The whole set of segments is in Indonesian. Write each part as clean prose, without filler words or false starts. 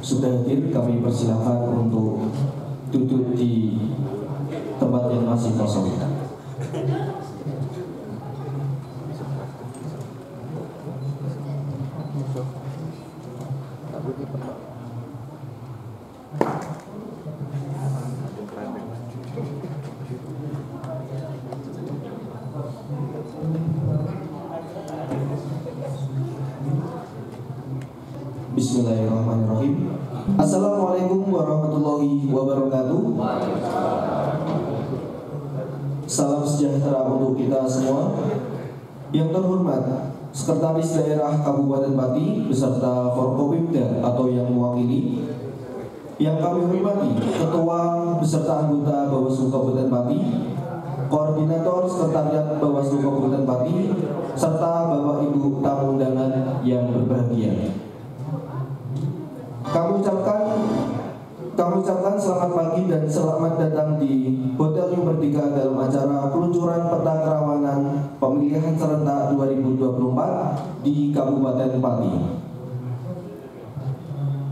sudah hadir, kami persilakan untuk duduk di tempat yang masih kosong. Bismillahirrahmanirrahim. Assalamualaikum warahmatullahi wabarakatuh. Salam sejahtera untuk kita semua. Yang terhormat Sekretaris Daerah Kabupaten Pati beserta Forkopimda atau yang mewakili. Yang kami hormati Ketua beserta anggota Bawaslu Kabupaten Pati, Koordinator Sekretariat Bawaslu Kabupaten Pati, serta Bapak Ibu tamu undangan yang berbahagia. Kami ucapkan selamat pagi dan selamat datang di Hotel New Merdeka dalam acara peluncuran peta kerawanan pemilihan serentak 2024 di Kabupaten Pati.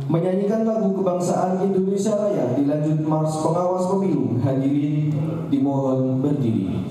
Menyanyikan lagu kebangsaan Indonesia Raya dilanjut Mars Pengawas Pemilu, hadirin dimohon berdiri.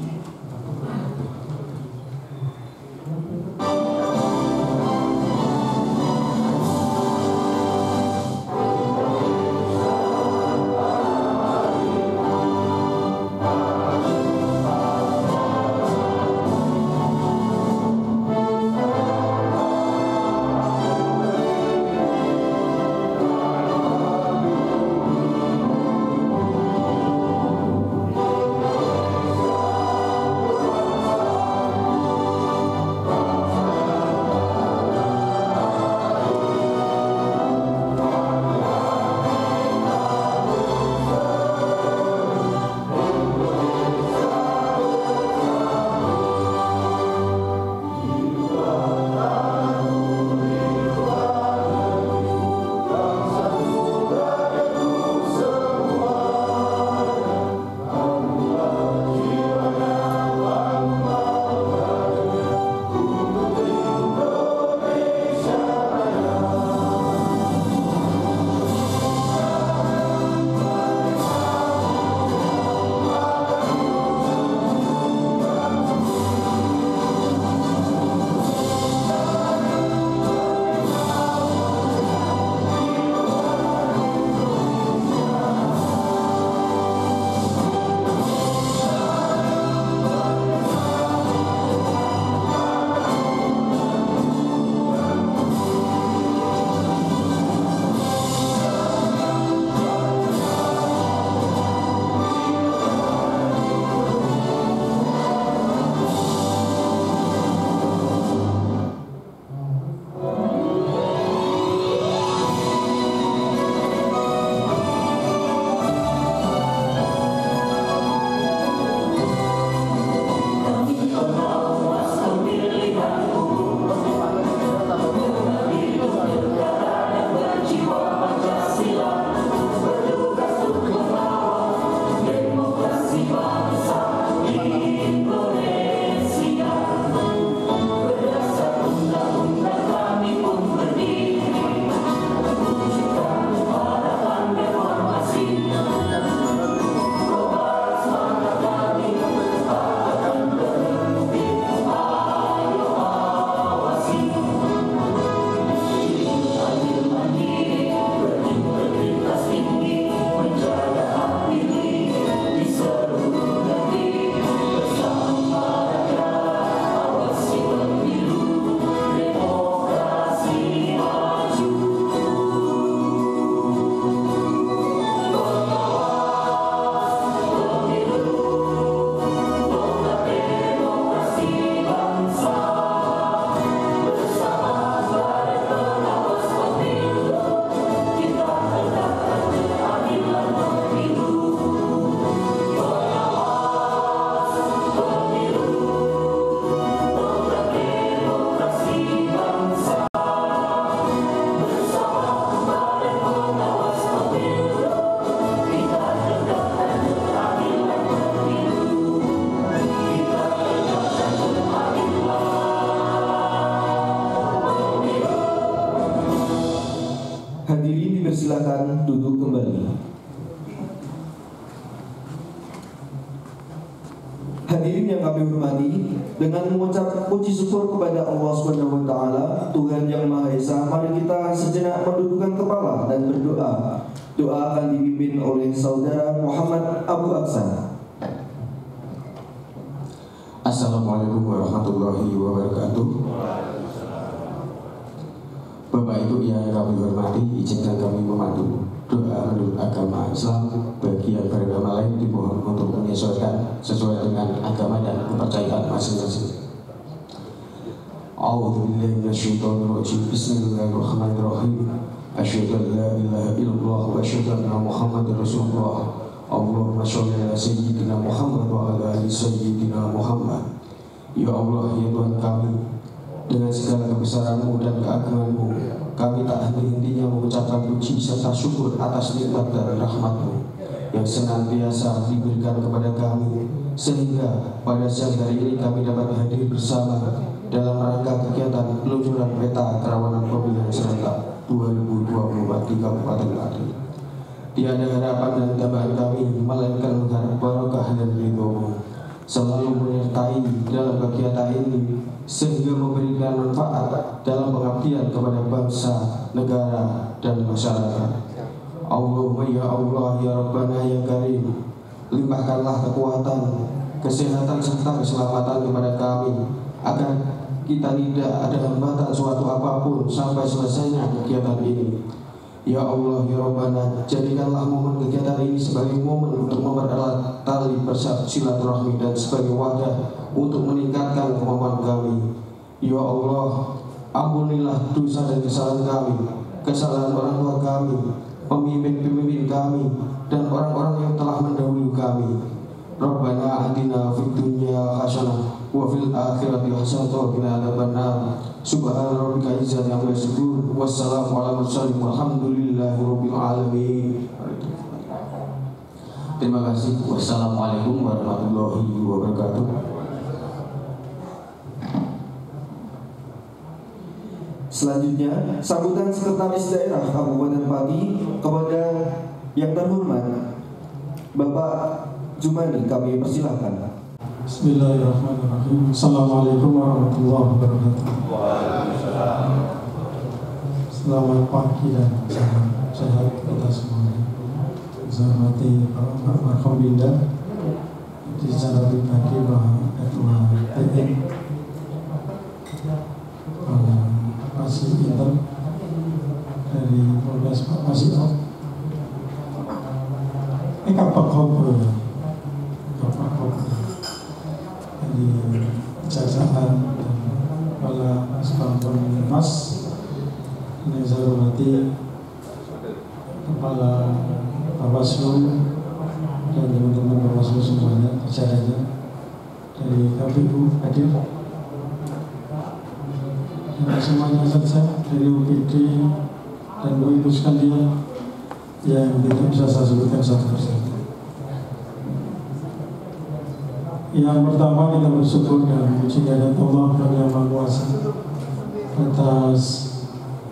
Hadirin yang kami hormati, dengan mengucap puji syukur kepada Allah Subhanahu wa taala, Tuhan yang Maha Esa, mari kita sejenak mendudukkan kepala dan berdoa. Doa akan dipimpin oleh saudara Muhammad Abu Aksan. Assalamualaikum warahmatullahi wabarakatuh. Bapak Ibu yang kami hormati, izinkan kami memandu doa menurut agama Islam. Bagi yang beragama lain dimohon untuk menyesuaikan sesuai dengan agama dan kepercayaan masing-masing. A'udzubillahi minasyaitonir rajim. Bismillahirrahmanirrahim. Asyhadu an la ilaha illallah wa asyhadu anna Muhammadar Rasulullah. Allahumma sholli ala sayyidina Muhammad wa ala ali sayyidina Muhammad. Ya Allah, ya Tuhan kami, dengan segala kebesaran-Mu dan keagungan-Mu, kami tak henti-hentinya mengucapkan puji serta syukur atas nikmat dan rahmat-Mu yang senantiasa diberikan kepada kami, sehingga pada siang hari ini kami dapat hadir bersama dalam rangka kegiatan peluncuran peta kerawanan pemilihan serentak 2024 di Kabupaten Klaten. Tiada harapan dan tambahan kami melainkan mengharap barokah dan ridho-Mu selalu menyertai dalam kegiatan ini, sehingga memberikan manfaat dalam pengabdian kepada bangsa, negara, dan masyarakat. Allahumma ya Allah ya Rabbana ya Karim, limpahkanlah kekuatan, kesehatan serta keselamatan kepada kami, agar kita tidak ada hambatan suatu apapun sampai selesainya kegiatan ini. Ya Allah ya Rabbana, jadikanlah momen kegiatan ini sebagai momen untuk mempererat tali silaturahmi dan sebagai wadah untuk meningkatkan kemampuan kami. Ya Allah, ampunilah dosa dan kesalahan kami, kesalahan orang tua kami, pemimpin-pemimpin kami, dan orang-orang yang telah mendahului kami. Rabbana atina fid dunya hasanah wa fil akhirati hasanah wa qina adzabannar. Subhana rabbika izzati amma yasifun. Wassalamu ala mursalin walhamdulillahi rabbil alamin. Terima kasih. Wassalamualaikum warahmatullahi wabarakatuh. Selanjutnya, sambutan Sekretaris Daerah Kabupaten Pati kepada yang terhormat Bapak Jumani, kami persilahkan. Bismillahirrahmanirrahim. Assalamualaikum warahmatullahi wabarakatuh. Selamat pagi dan salam sehat kita semuanya. Saya hormati Pak Markominda, secara pribadi Pak Ketua TN, Masih Inter dari Polres Pak Masih Kapak Kober dari Kejaksaan dan kepala Spandon Mas, yang saya hormati kepala Bawaslu dan teman-teman Bawaslu semuanya, jajarannya dari KPU hadir, dan semuanya saja dari UPD dan ibu sekalian yang tidak bisa saya sebutkan satu persatu. Yang pertama, kita bersyukur dan puji kehadirat Allah yang Maha Kuasa atas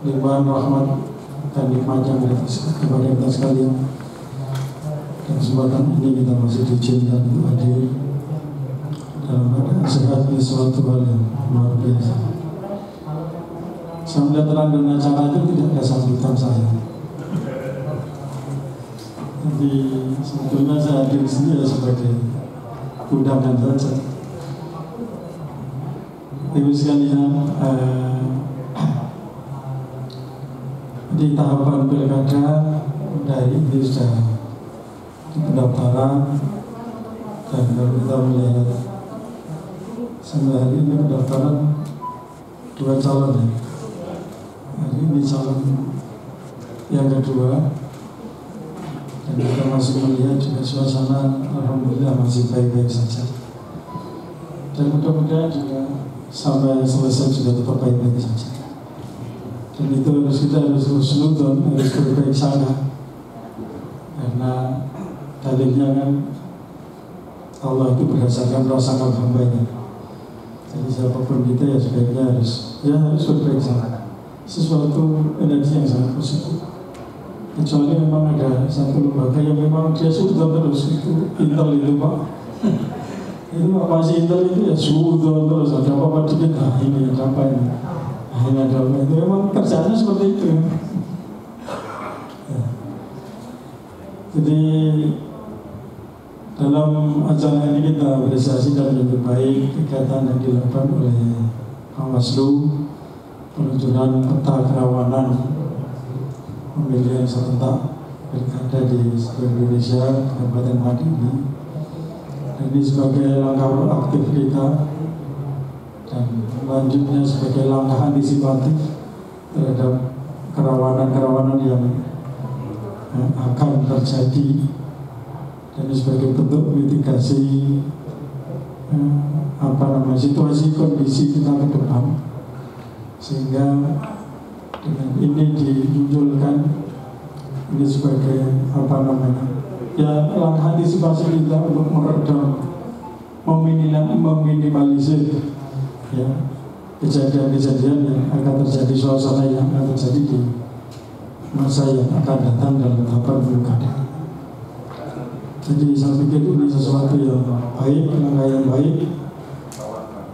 limpahan rahmat dan nikmat yang kepada kita sekalian. Dan kesempatan ini kita masih diizinkan untuk hadir dalam keadaan sehat, ini suatu hal yang luar biasa. Saya melihat rangkaian acara itu tidak ada sambutan saya. Jadi sebetulnya saya hadir di sini sebagai undangan saja. Ibu sekalian, di tahapan pilkada dari ini sudah pendaftaran, dan kalau kita melihat sampai hari ini pendaftaran 2 calon ya. Hari ini calon yang kedua, dan kita masih melihat juga suasana alhamdulillah masih baik-baik saja, dan mudah-mudahan juga sampai selesai juga tetap baik-baik saja. Dan itu kita harus husnudon, harus berbaik sangka, karena dalilnya kan Allah itu berdasarkan prasangka hambanya. Jadi siapapun kita ya sebaiknya harus berbaik sangka, sesuatu energi yang sangat positif. Kecuali memang ada satu lembaga yang memang dia sudah terus itu Intel itu Pak. Itu masih intel itu ya sudah terus ada apa-apa dikit, ini ada apa ini, ini ada apa itu, memang kerjanya seperti itu. Ya. Jadi dalam acara ini kita apresiasi dan lebih baik kegiatan yang dilakukan oleh Bawaslu, peluncuran peta kerawanan pemilihan serentak pilkada di seluruh Indonesia Kabupaten Pati ini. Ini sebagai langkah proaktif kita dan lanjutnya sebagai langkah antisipatif terhadap kerawanan-kerawanan yang akan terjadi, dan sebagai bentuk mitigasi situasi kondisi kita ke depan, sehingga dengan ini dimunculkan ini sebagai ya langkah antisipasi kita untuk meredam, meminimalisir ya kejadian-kejadian yang akan terjadi, suasana yang akan terjadi di masa yang akan datang dalam tahapan pilkada. Jadi saya pikir ini sesuatu yang baik, langkah yang baik,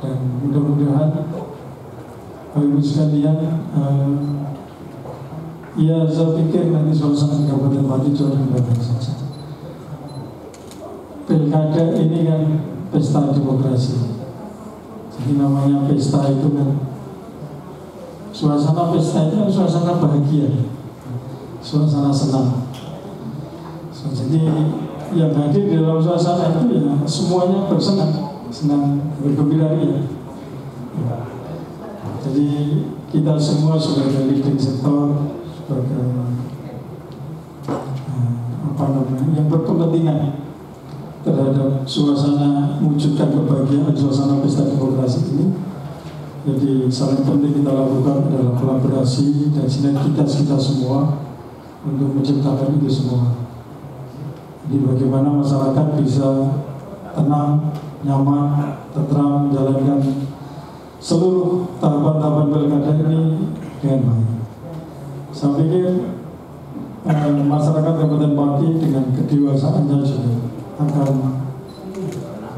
dan mudah-mudahan Bapak-Ibu sekalian, ya saya pikir nanti suasana Kabupaten Pati itu akan baik saja. Pilkada ini kan pesta demokrasi. Jadi namanya pesta itu kan, suasana pesta itu suasana bahagia, suasana senang. Jadi yang hadir di dalam suasana itu ya semuanya bersenang, senang, bergembira ya. Jadi kita semua sebagai leading sektor, sebagai yang berkepentingan terhadap suasana mewujudkan kebahagiaan suasana pesta demokrasi ini. Jadi saling penting kita lakukan adalah kolaborasi dan sinergitas kita semua untuk menciptakan itu semua. Jadi bagaimana masyarakat bisa tenang, nyaman, tentram menjalankan seluruh tahapan-tahapan pilkada ini dengan baik. Saya pikir masyarakat Kabupaten Pati dengan kedewasaannya juga akan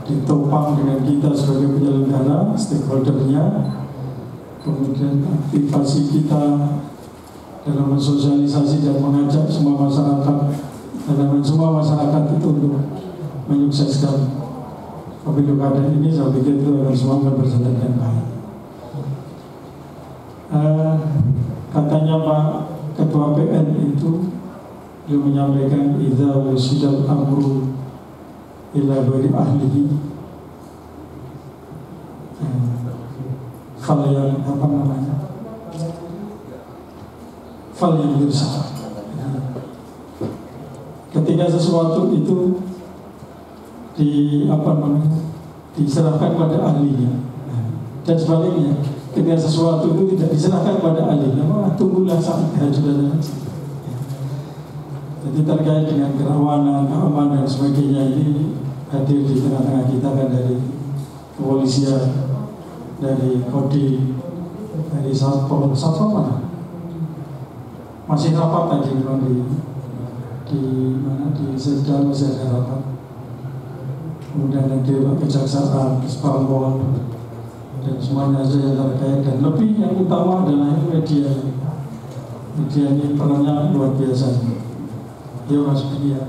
ditopang dengan kita sebagai penyelenggara, stakeholdernya, kemudian aktivasi kita dalam mensosialisasi dan mengajak semua masyarakat, dan semua masyarakat itu untuk menyukseskan pemilu kada ini. Saya pikir itu akan semua berjalan dengan baik. Katanya Pak Ketua PN itu, dia menyampaikan idza wusidal amru ila bari ahlihi fal yang yursa. Ketika sesuatu itu diserahkan pada ahlinya, dan sebaliknya ketika sesuatu itu tidak diserahkan pada ahlinya, tunggulah saat kehancuran. Jadi terkait dengan kerawanan, keamanan dan sebagainya ini hadir di tengah-tengah kita kan, dari kepolisian, dari Kodim, dari Satpol mana? Masih rapat tadi memang di Sedang masih ada rapat. Kemudian ada Kejaksaan, Spalpol, dan semuanya saja yang terkait, dan lebih yang utama adalah media. Media ini perannya luar biasa. Dia Mas media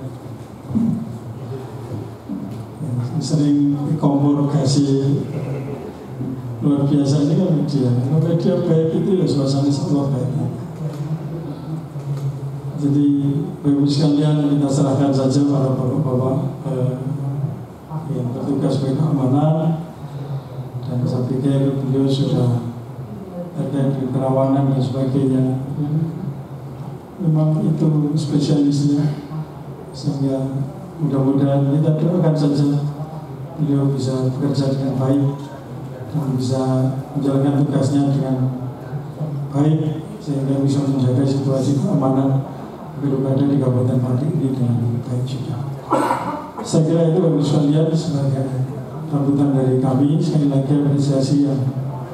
sering dikomporkasi luar biasa ini kan media. Kalau media baik itu ya suasana sangat baik. Jadi Bapak sekalian, kita serahkan saja para bapak-bapak yang bertugas sebagai keamanan, dan saya pikir beliau sudah terkait dengan kerawanan dan sebagainya. Memang itu spesialisnya, sehingga mudah-mudahan kita doakan saja beliau bisa bekerja dengan baik dan bisa menjalankan tugasnya dengan baik, sehingga bisa menjaga situasi keamanan pilkada di Kabupaten Pati ini dengan baik juga. Saya kira itu Bapak sekalian sebagai sambutan dari kami. Sekali lagi apresiasi yang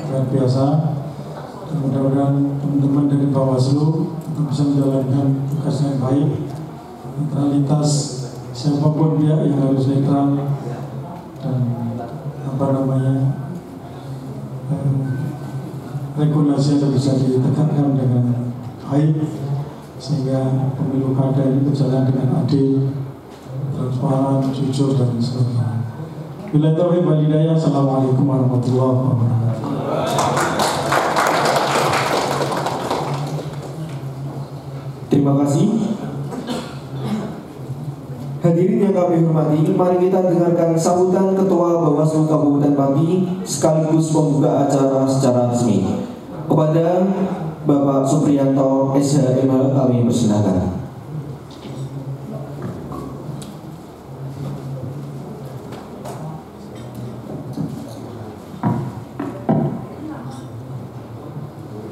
luar biasa, dan mudah-mudahan teman-teman dari Bawaslu bisa menjalankan tugas yang baik. Netralitas siapapun dia yang harus netral, dan regulasi yang bisa ditegakkan dengan baik sehingga pemilu kada ini berjalan dengan adil, transparan, jujur dan sebagainya. Bila taufiq wal hidayah. Assalamualaikum warahmatullahi wabarakatuh. Terima kasih. Hadirin yang kami hormati, mari kita dengarkan sambutan Ketua Bawaslu Kabupaten Pati sekaligus pembuka acara secara resmi. Kepada Bapak Supriyanto SHMH kami persilakan.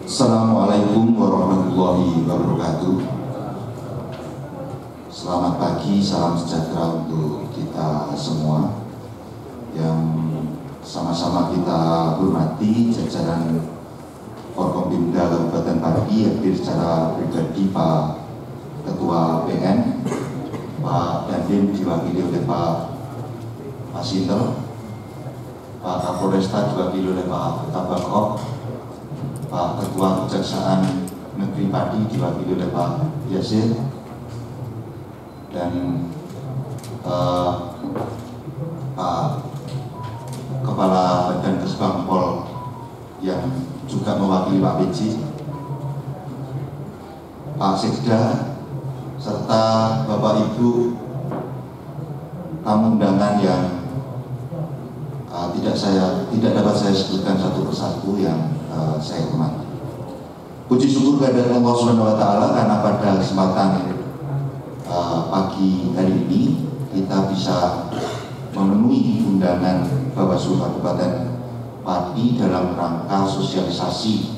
Assalamualaikum warahmatullahi wabarakatuh. Selamat pagi, salam sejahtera untuk kita semua yang sama-sama kita hormati jajaran Forkompimda Kabupaten Pati, hadir secara pribadi Pak Ketua PN, Pak Dandim diwakili oleh Pak Sinter, Pak Kapolresta diwakili oleh Pak Tabakok, Pak Ketua Kejaksaan Negeri Pati diwakili oleh Pak Yasir, dan Pak Kepala Badan Kesbang Pol yang juga mewakili Pak PJ, Pak Sekda, serta Bapak Ibu tamu undangan yang tidak dapat saya sebutkan satu persatu yang saya hormati. Puji syukur kepada Allah Subhanahu wa Ta'ala karena pada kesempatan pagi hari ini kita bisa memenuhi undangan Bawaslu Kabupaten Pati dalam rangka sosialisasi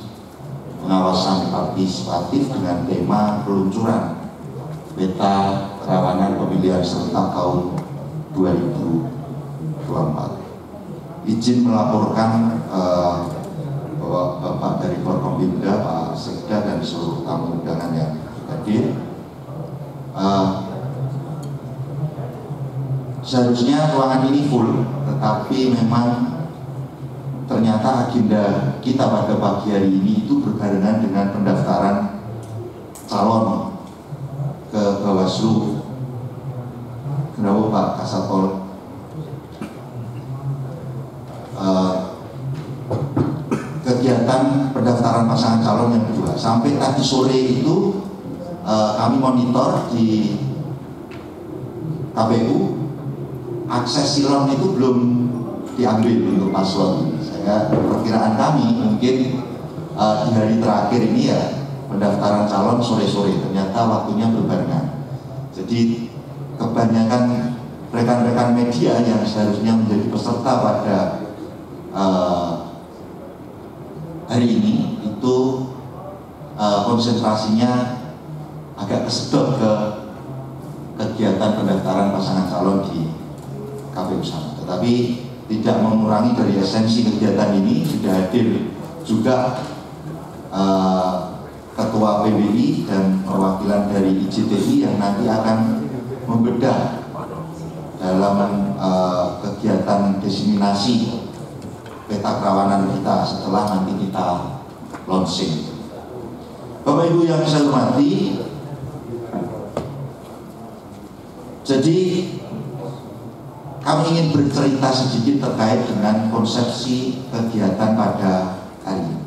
pengawasan partisipatif dengan tema peluncuran peta kerawanan pemilihan serentak tahun 2024. Izin melaporkan bahwa Bapak dari Forkompimda, Pak Sekda dan seluruh tamu undangan yang hadir. Seharusnya ruangan ini full, tetapi memang ternyata agenda kita pada pagi hari ini itu berbarengan dengan pendaftaran calon ke Bawaslu. Kenapa Pak Kasatpol? Kegiatan pendaftaran pasangan calon yang kedua. Sampai tadi sore itu kami monitor di KPU, akses silon itu belum diambil untuk paslon. Perkiraan kami mungkin di hari terakhir ini ya pendaftaran calon sore-sore, ternyata waktunya berbarengan. Jadi kebanyakan rekan-rekan media yang seharusnya menjadi peserta pada hari ini itu konsentrasinya agak kesedot ke kegiatan pendaftaran pasangan calon di KPU sana. Tetapi tidak mengurangi dari esensi kegiatan ini. Sudah hadir juga Ketua PBI dan perwakilan dari IJTI yang nanti akan membedah dalam kegiatan diseminasi peta kerawanan kita setelah nanti kita launching. Bapak Ibu yang saya hormati, jadi kami ingin bercerita sedikit terkait dengan konsepsi kegiatan pada hari ini.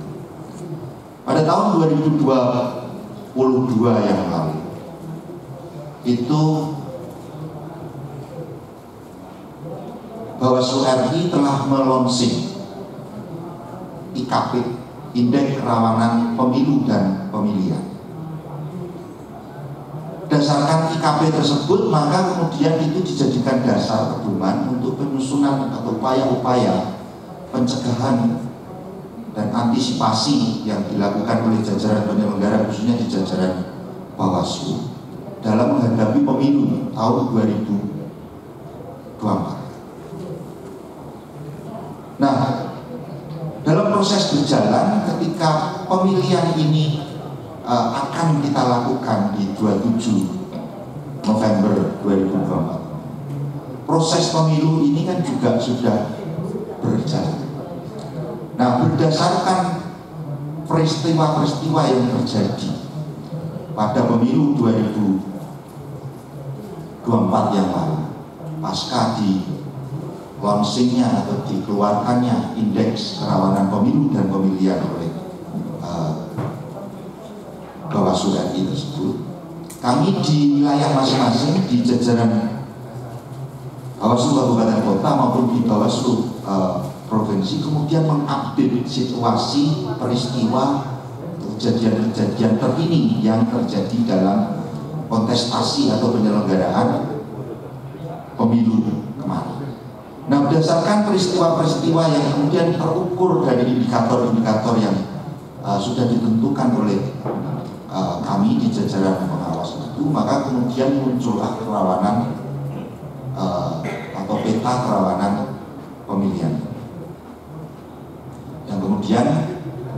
Pada tahun 2022 yang lalu, itu Bawaslu RI telah melonsing IKP, Indeks Kerawanan Pemilu dan Pemilihan. Berdasarkan IKP tersebut, maka kemudian itu dijadikan dasar pedoman untuk penyusunan atau upaya-upaya pencegahan dan antisipasi yang dilakukan oleh jajaran penyelenggara, khususnya di jajaran Bawaslu dalam menghadapi pemilu tahun 2024. Nah, dalam proses berjalan ketika pemilihan ini akan kita lakukan di 27 November 2024. proses pemilu ini kan juga sudah berjalan. Nah, berdasarkan peristiwa-peristiwa yang terjadi pada pemilu 2024 yang lalu, pasca di launchingnya atau dikeluarkannya indeks kerawanan pemilu dan pemilihan oleh Bawaslu RI tersebut, kami di wilayah masing-masing di jajaran Bawaslu Kabupaten Kota maupun di Bawaslu Provinsi kemudian mengupdate situasi peristiwa kejadian-kejadian terkini yang terjadi dalam kontestasi atau penyelenggaraan pemilu kemarin. Nah, berdasarkan peristiwa-peristiwa yang kemudian terukur dari indikator-indikator yang sudah ditentukan oleh kami di jajaran pengawas itu, maka kemudian muncullah kerawanan atau peta kerawanan pemilihan yang kemudian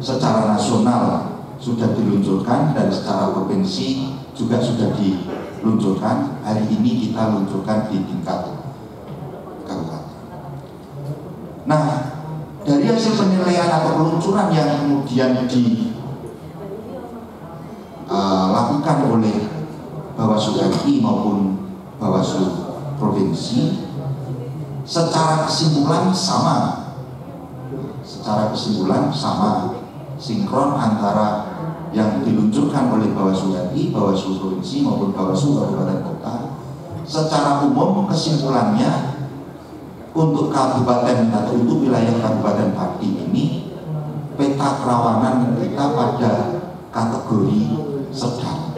secara nasional sudah diluncurkan dan secara provinsi juga sudah diluncurkan. Hari ini kita luncurkan di tingkat kabupaten. Nah, dari hasil penilaian atau peluncuran yang kemudian dilakukan oleh Bawaslu RI maupun Bawaslu Provinsi, secara kesimpulan sama, sinkron antara yang diluncurkan oleh Bawaslu RI, Bawaslu Provinsi maupun Bawaslu Kabupaten Kota. Secara umum kesimpulannya untuk kabupaten atau untuk wilayah Kabupaten Pati ini, peta kerawanan kita pada kategori sedang.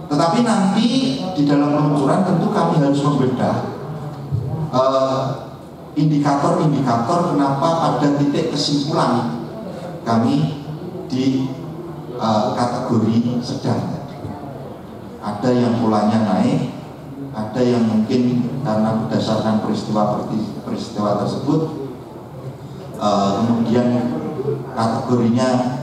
Tetapi nanti di dalam peluncuran tentu kami harus membedah indikator-indikator kenapa pada titik kesimpulan kami di kategori sedang. Ada yang polanya naik, ada yang mungkin karena berdasarkan peristiwa tersebut kemudian kategorinya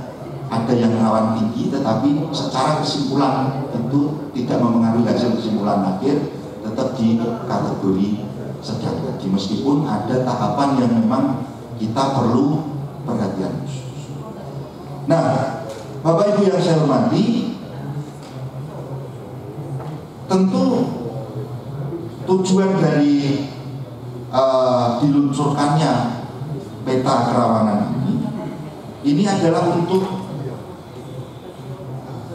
ada yang rawan tinggi, tetapi secara kesimpulan itu tidak mempengaruhi hasil kesimpulan akhir, tetap di kategori sedang. Jadi meskipun ada tahapan yang memang kita perlu perhatian khusus. Nah, Bapak Ibu yang saya hormati, tentu tujuan dari diluncurkannya peta kerawanan ini adalah untuk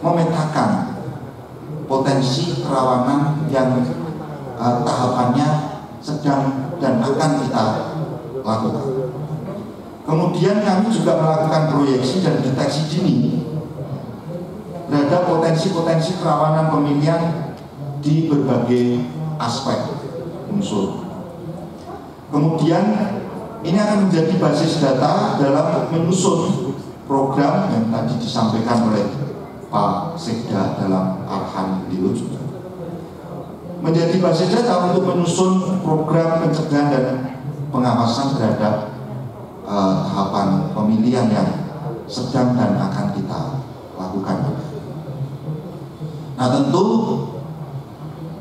memetakan potensi kerawanan yang tahapannya sedang dan akan kita lakukan. Kemudian kami juga melakukan proyeksi dan deteksi dini terhadap potensi-potensi kerawanan pemilihan di berbagai aspek unsur. Kemudian ini akan menjadi basis data dalam menyusun program yang tadi disampaikan oleh Pak Sekda dalam arahan beliau juga. Menjadi basis data untuk menyusun program pencegahan dan pengawasan terhadap tahapan pemilihan yang sedang dan akan kita lakukan. Nah, tentu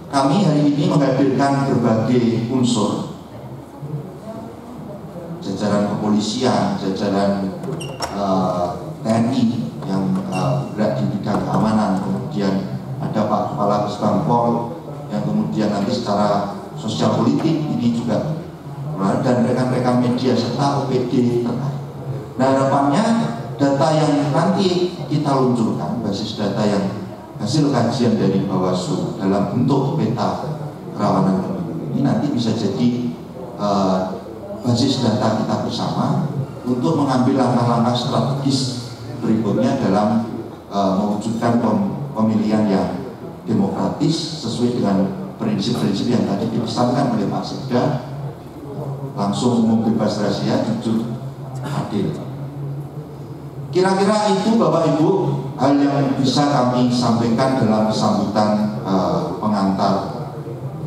kami hari ini menghadirkan berbagai unsur, jajaran kepolisian, jajaran TNI yang bergerak di bidang keamanan, kemudian ada Pak Kepala Pusbangpol yang kemudian nanti secara sosial politik ini juga, dan rekan-rekan media serta OPD terkait. Nah, harapannya data yang nanti kita luncurkan, basis data yang hasil kajian dari Bawaslu dalam bentuk peta kerawanan pemilu ini nanti bisa jadi basis data kita bersama untuk mengambil langkah-langkah strategis berikutnya dalam mewujudkan pemilihan yang demokratis sesuai dengan prinsip-prinsip yang tadi dipesankan oleh Pak Sekda, langsung, umum, bebas rahasia, jujur, adil. Kira-kira itu Bapak Ibu hal yang bisa kami sampaikan dalam sambutan pengantar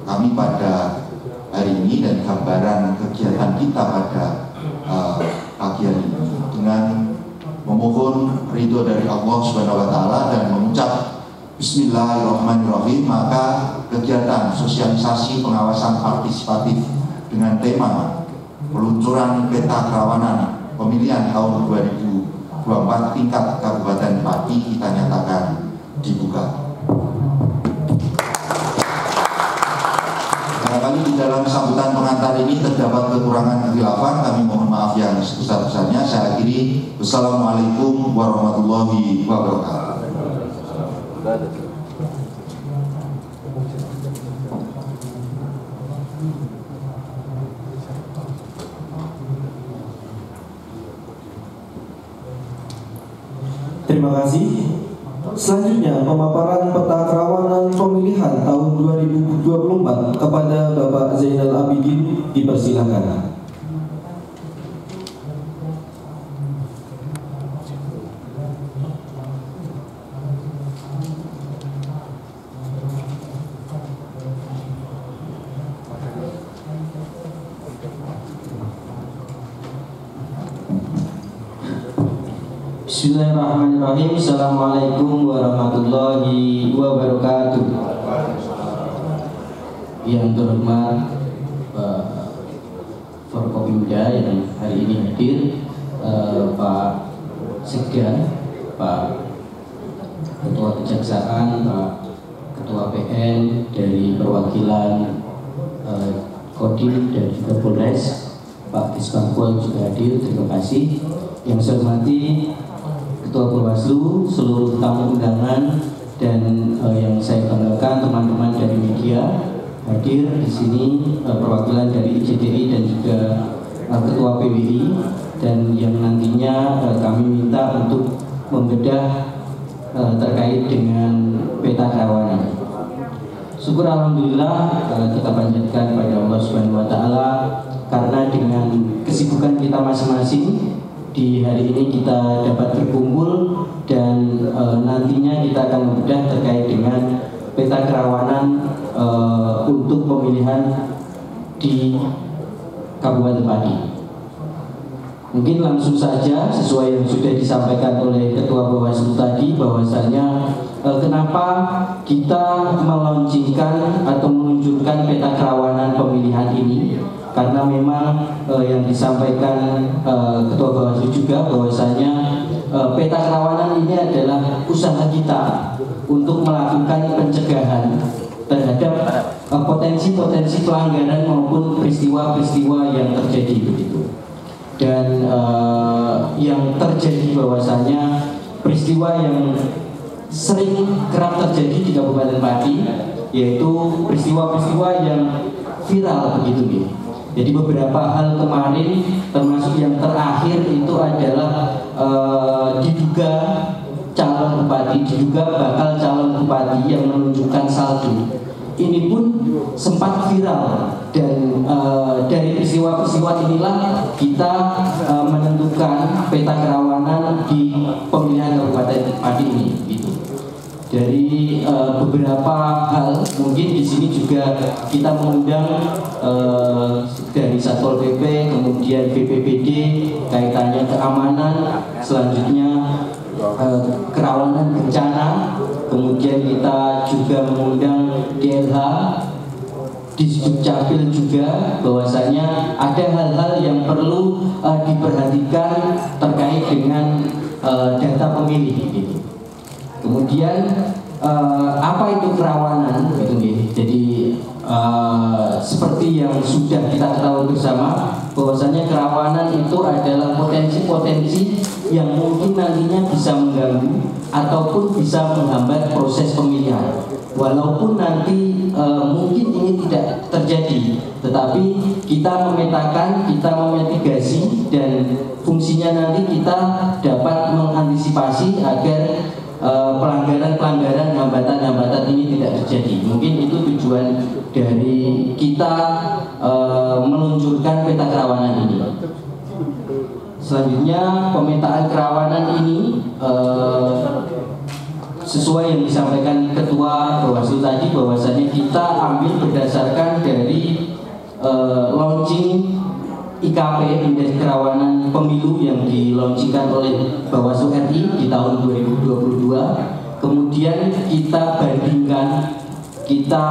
kami pada hari ini dan gambaran kegiatan kita pada pagi hari ini, dengan memohon ridho dari Allah Subhanahu wa Ta'ala dan mengucap Bismillahirrahmanirrahim. Maka kegiatan sosialisasi pengawasan partisipatif dengan tema peluncuran peta kerawanan pemilihan tahun 2024 tingkat Kabupaten Pati kita nyatakan dibuka. Barangkali di dalam sambutan pengantar ini terdapat kekurangan kekhilafan, kami mohon maaf yang sebesar-besarnya. Saya akhiri, wassalamualaikum warahmatullahi wabarakatuh. Terima kasih. Selanjutnya pemaparan peta kerawanan pemilihan tahun 2024 kepada Bapak Zainal Abidin dipersilakan. Bismillahirrahmanirrahim. Assalamualaikum warahmatullahi wabarakatuh. Yang terhormat Forkopimda yang hari ini hadir, Pak Sekda, Pak Ketua Kejaksaan, Pak Ketua PN dari perwakilan Kodim dan juga Polres, Pak Disbangpol juga hadir. Terima kasih. Yang saya hormati Ketua Bawaslu, seluruh tamu undangan, dan yang saya banggakan teman-teman dari media hadir di sini, perwakilan dari IJDI dan juga Ketua PWI, dan yang nantinya kami minta untuk membedah terkait dengan peta kerawanan. Syukur alhamdulillah kita panjatkan pada Allah Subhanahu wa taala, karena dengan kesibukan kita masing-masing di hari ini kita dapat berkumpul dan nantinya kita akan membedah terkait dengan peta kerawanan untuk pemilihan di Kabupaten Pati. Mungkin langsung saja sesuai yang sudah disampaikan oleh Ketua Bawaslu tadi, bahwasannya kenapa kita melaunchingkan atau meluncurkan peta kerawanan pemilihan ini, karena memang yang disampaikan Ketua Bawaslu juga bahwasanya peta kerawanan ini adalah usaha kita untuk melakukan pencegahan terhadap potensi-potensi pelanggaran maupun peristiwa-peristiwa yang terjadi begitu. Dan yang terjadi bahwasanya peristiwa yang sering kerap terjadi di Kabupaten Pati, yaitu peristiwa-peristiwa yang viral begitu nih. Jadi beberapa hal kemarin, termasuk yang terakhir itu adalah diduga calon bupati, diduga bakal calon bupati yang menunjukkan saldo. Ini pun sempat viral, dan dari peristiwa-peristiwa inilah kita menentukan peta kerawanan di pemilihan Kabupaten Pati ini. Gitu. Dari beberapa hal, mungkin di sini juga kita mengundang dari Satpol PP, kemudian BPBD, kaitannya keamanan, selanjutnya kerawanan bencana, kemudian kita juga mengundang DLH, Disdukcapil juga, bahwasanya ada hal-hal yang perlu diperhatikan terkait dengan data pemilih gitu. Kemudian apa itu kerawanan gitu nih. Jadi seperti yang sudah kita ketahui bersama, bahwasanya kerawanan itu adalah potensi-potensi yang mungkin nantinya bisa mengganggu ataupun bisa menghambat proses pemilihan. Walaupun nanti mungkin ini tidak terjadi, tetapi kita memetakan, kita memitigasi, dan fungsinya nanti kita dapat mengantisipasi agar pelanggaran-pelanggaran, hambatan-hambatan ini tidak terjadi. Mungkin itu tujuan dari kita meluncurkan peta kerawanan ini. Selanjutnya, pemetaan kerawanan ini sesuai yang disampaikan Ketua Bawaslu tadi, bahwasanya kita ambil berdasarkan dari launching IKP, Indeks Kerawanan Pemilu, yang dilaunchingkan oleh Bawaslu RI di tahun 2022. kemudian kita bandingkan, kita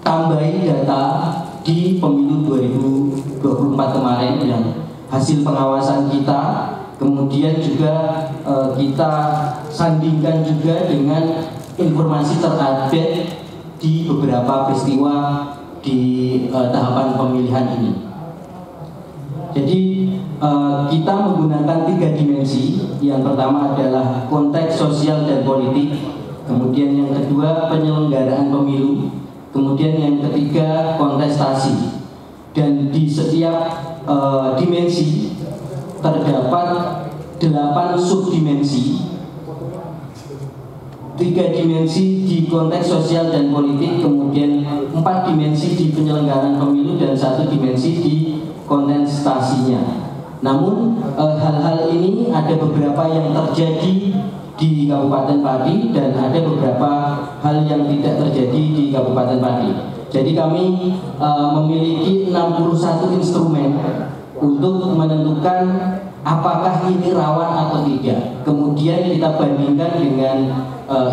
tambahi data di pemilu 2024 kemarin yang hasil pengawasan kita, kemudian juga kita sandingkan juga dengan informasi terupdate di beberapa peristiwa di tahapan pemilihan ini. Jadi kita menggunakan 3 dimensi. Yang pertama adalah konteks sosial dan politik, kemudian yang kedua penyelenggaraan pemilu, kemudian yang ketiga kontestasi. Dan di setiap dimensi terdapat 8 subdimensi. 3 dimensi di konteks sosial dan politik, kemudian 4 dimensi di penyelenggaraan pemilu, dan 1 dimensi di kontestasinya. Namun hal-hal ini ada beberapa yang terjadi di Kabupaten Pati dan ada beberapa hal yang tidak terjadi di Kabupaten Pati. Jadi kami memiliki 61 instrumen untuk menentukan apakah ini rawan atau tidak. Kemudian kita bandingkan dengan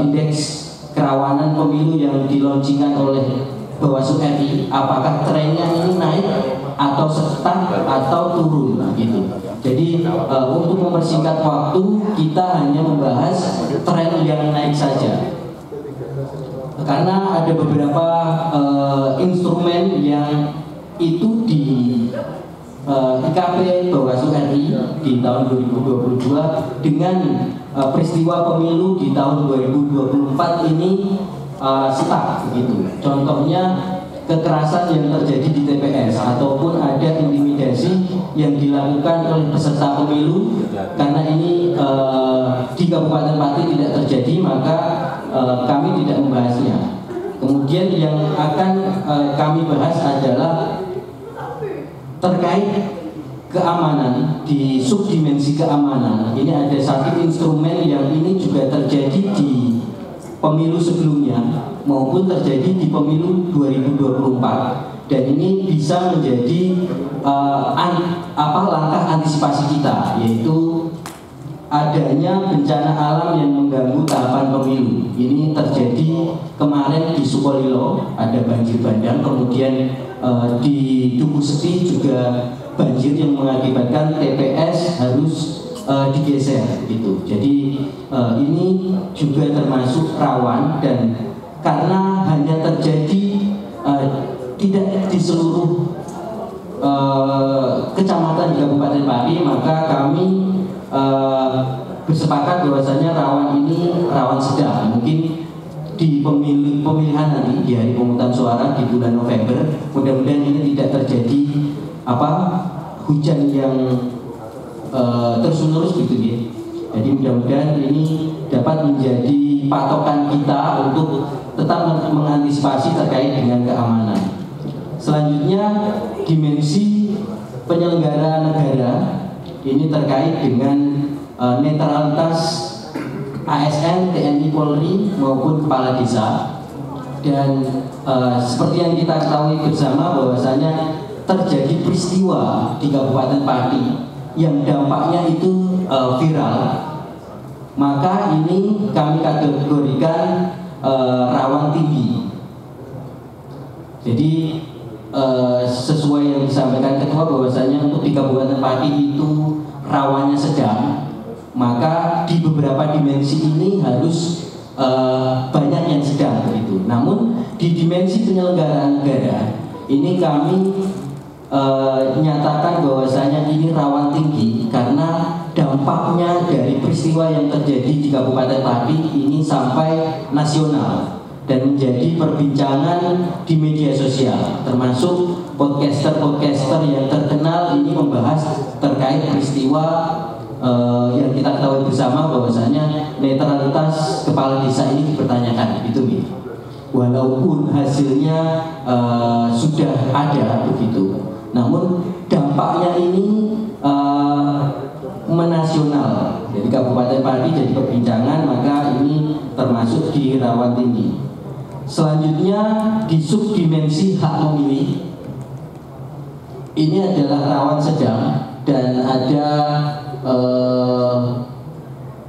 indeks kerawanan pemilu yang dilaunchingkan oleh Bawaslu RI, apakah trennya ini naik atau stuck atau turun gitu. Jadi untuk mempersingkat waktu, kita hanya membahas tren yang naik saja, karena ada beberapa instrumen yang itu di IKP Bawaslu RI di tahun 2022 dengan peristiwa pemilu di tahun 2024 ini stuck begitu. Contohnya kekerasan yang terjadi di TPS ataupun ada intimidasi yang dilakukan oleh peserta pemilu, karena ini di Kabupaten Pati tidak terjadi, maka kami tidak membahasnya. Kemudian yang akan kami bahas adalah terkait keamanan. Di subdimensi keamanan ini ada 1 instrumen yang ini juga terjadi di pemilu sebelumnya maupun terjadi di pemilu 2024, dan ini bisa menjadi langkah antisipasi kita, yaitu adanya bencana alam yang mengganggu tahapan pemilu. Ini terjadi kemarin di Sukolilo, ada banjir bandang, kemudian di Duku Seti juga banjir yang mengakibatkan TPS harus digeser gitu. Jadi ini juga termasuk rawan, dan karena hanya terjadi tidak di seluruh kecamatan di Kabupaten Pati, maka kami bersepakat bahwasanya rawan ini rawan sedang. Mungkin di pemilihan nanti di hari pemungutan suara di bulan November, mudah-mudahan ini tidak terjadi hujan yang terus-menerus gitu ya. Jadi mudah-mudahan ini dapat menjadi patokan kita untuk tetap mengantisipasi terkait dengan keamanan. Selanjutnya dimensi penyelenggara negara ini terkait dengan netralitas ASN, TNI, Polri maupun kepala desa. Dan seperti yang kita ketahui bersama bahwasanya terjadi peristiwa di Kabupaten Pati yang dampaknya itu viral, maka ini kami kategorikan rawan tinggi. Jadi sesuai yang disampaikan Ketua bahwasanya untuk di Kabupaten Pati itu rawannya sedang, maka di beberapa dimensi ini harus banyak yang sedang begitu. Namun di dimensi penyelenggaraan negara ini kami nyatakan bahwasanya ini rawan tinggi karena dampaknya dari peristiwa yang terjadi di Kabupaten Pati ini sampai nasional dan menjadi perbincangan di media sosial, termasuk podcaster-podcaster yang terkenal ini membahas terkait peristiwa yang kita ketahui bersama bahwasanya netralitas kepala desa ini dipertanyakan, itu nih. Walaupun hasilnya sudah ada begitu, namun dampaknya ini menasional. Jadi Kabupaten Pati jadi perbincangan, maka ini termasuk di rawan tinggi. Selanjutnya di subdimensi hak memilih, ini adalah rawan sedang dan ada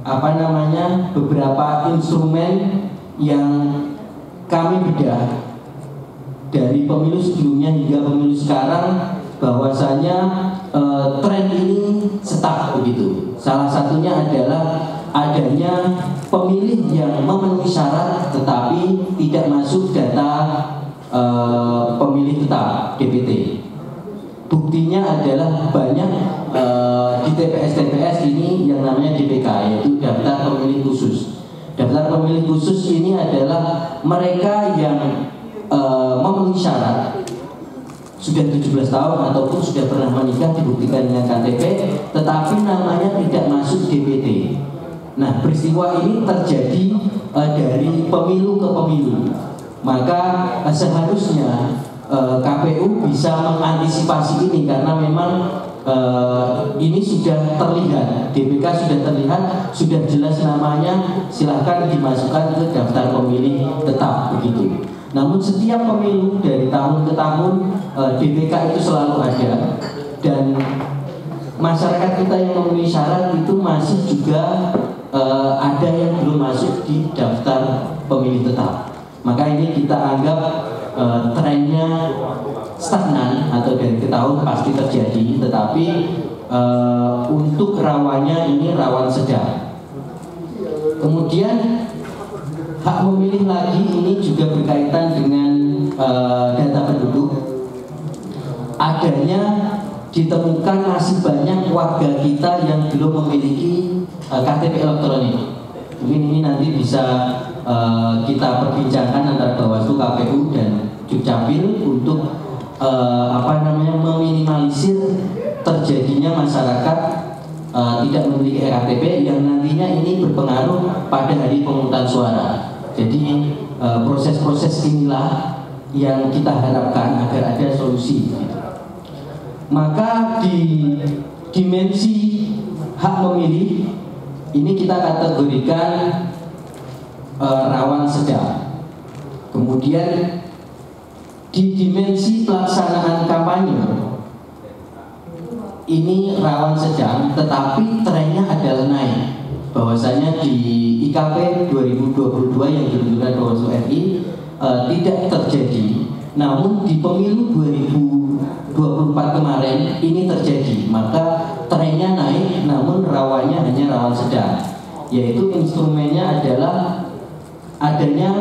beberapa instrumen yang kami bedah dari pemilu sebelumnya hingga pemilu sekarang, bahwasanya tren ini stuck begitu. Salah satunya adalah adanya pemilih yang memenuhi syarat tetapi tidak masuk data pemilih tetap DPT. Buktinya adalah banyak di TPS-TPS ini yang namanya DPK, yaitu daftar pemilih khusus. Daftar pemilih khusus ini adalah mereka yang memenuhi syarat, sudah 17 tahun ataupun sudah pernah menikah dibuktikan dengan KTP, tetapi namanya tidak masuk DPT. Nah, peristiwa ini terjadi dari pemilu ke pemilu. Maka seharusnya KPU bisa mengantisipasi ini, karena memang ini sudah terlihat, DPK sudah terlihat, sudah jelas namanya, silahkan dimasukkan ke daftar pemilih tetap begitu. Namun setiap pemilu dari tahun ke tahun DPK itu selalu ada, dan masyarakat kita yang memenuhi syarat itu masih juga ada yang belum masuk di daftar pemilih tetap. Maka ini kita anggap trennya stagnan atau dari ke tahun pasti terjadi, tetapi untuk rawannya ini rawan sedang. Kemudian hak memilih lagi ini juga berkaitan dengan data penduduk. Adanya ditemukan masih banyak warga kita yang belum memiliki KTP elektronik. Mungkin ini nanti bisa kita perbincangkan antara Bawaslu, KPU dan Dukcapil untuk meminimalisir terjadinya masyarakat tidak memiliki KTP yang nantinya ini berpengaruh pada hari pemungutan suara. Jadi proses-proses inilah yang kita harapkan agar ada solusi. Maka di dimensi hak memilih ini kita kategorikan rawan sedang. Kemudian di dimensi pelaksanaan kampanye ini rawan sedang, tetapi trennya adalah naik. Bahwasanya di IKP 2022 yang ditunjukkan Bawaslu RI tidak terjadi, namun di pemilu 2024 kemarin ini terjadi. Maka trennya naik, namun rawannya hanya rawan sedang, yaitu instrumennya adalah adanya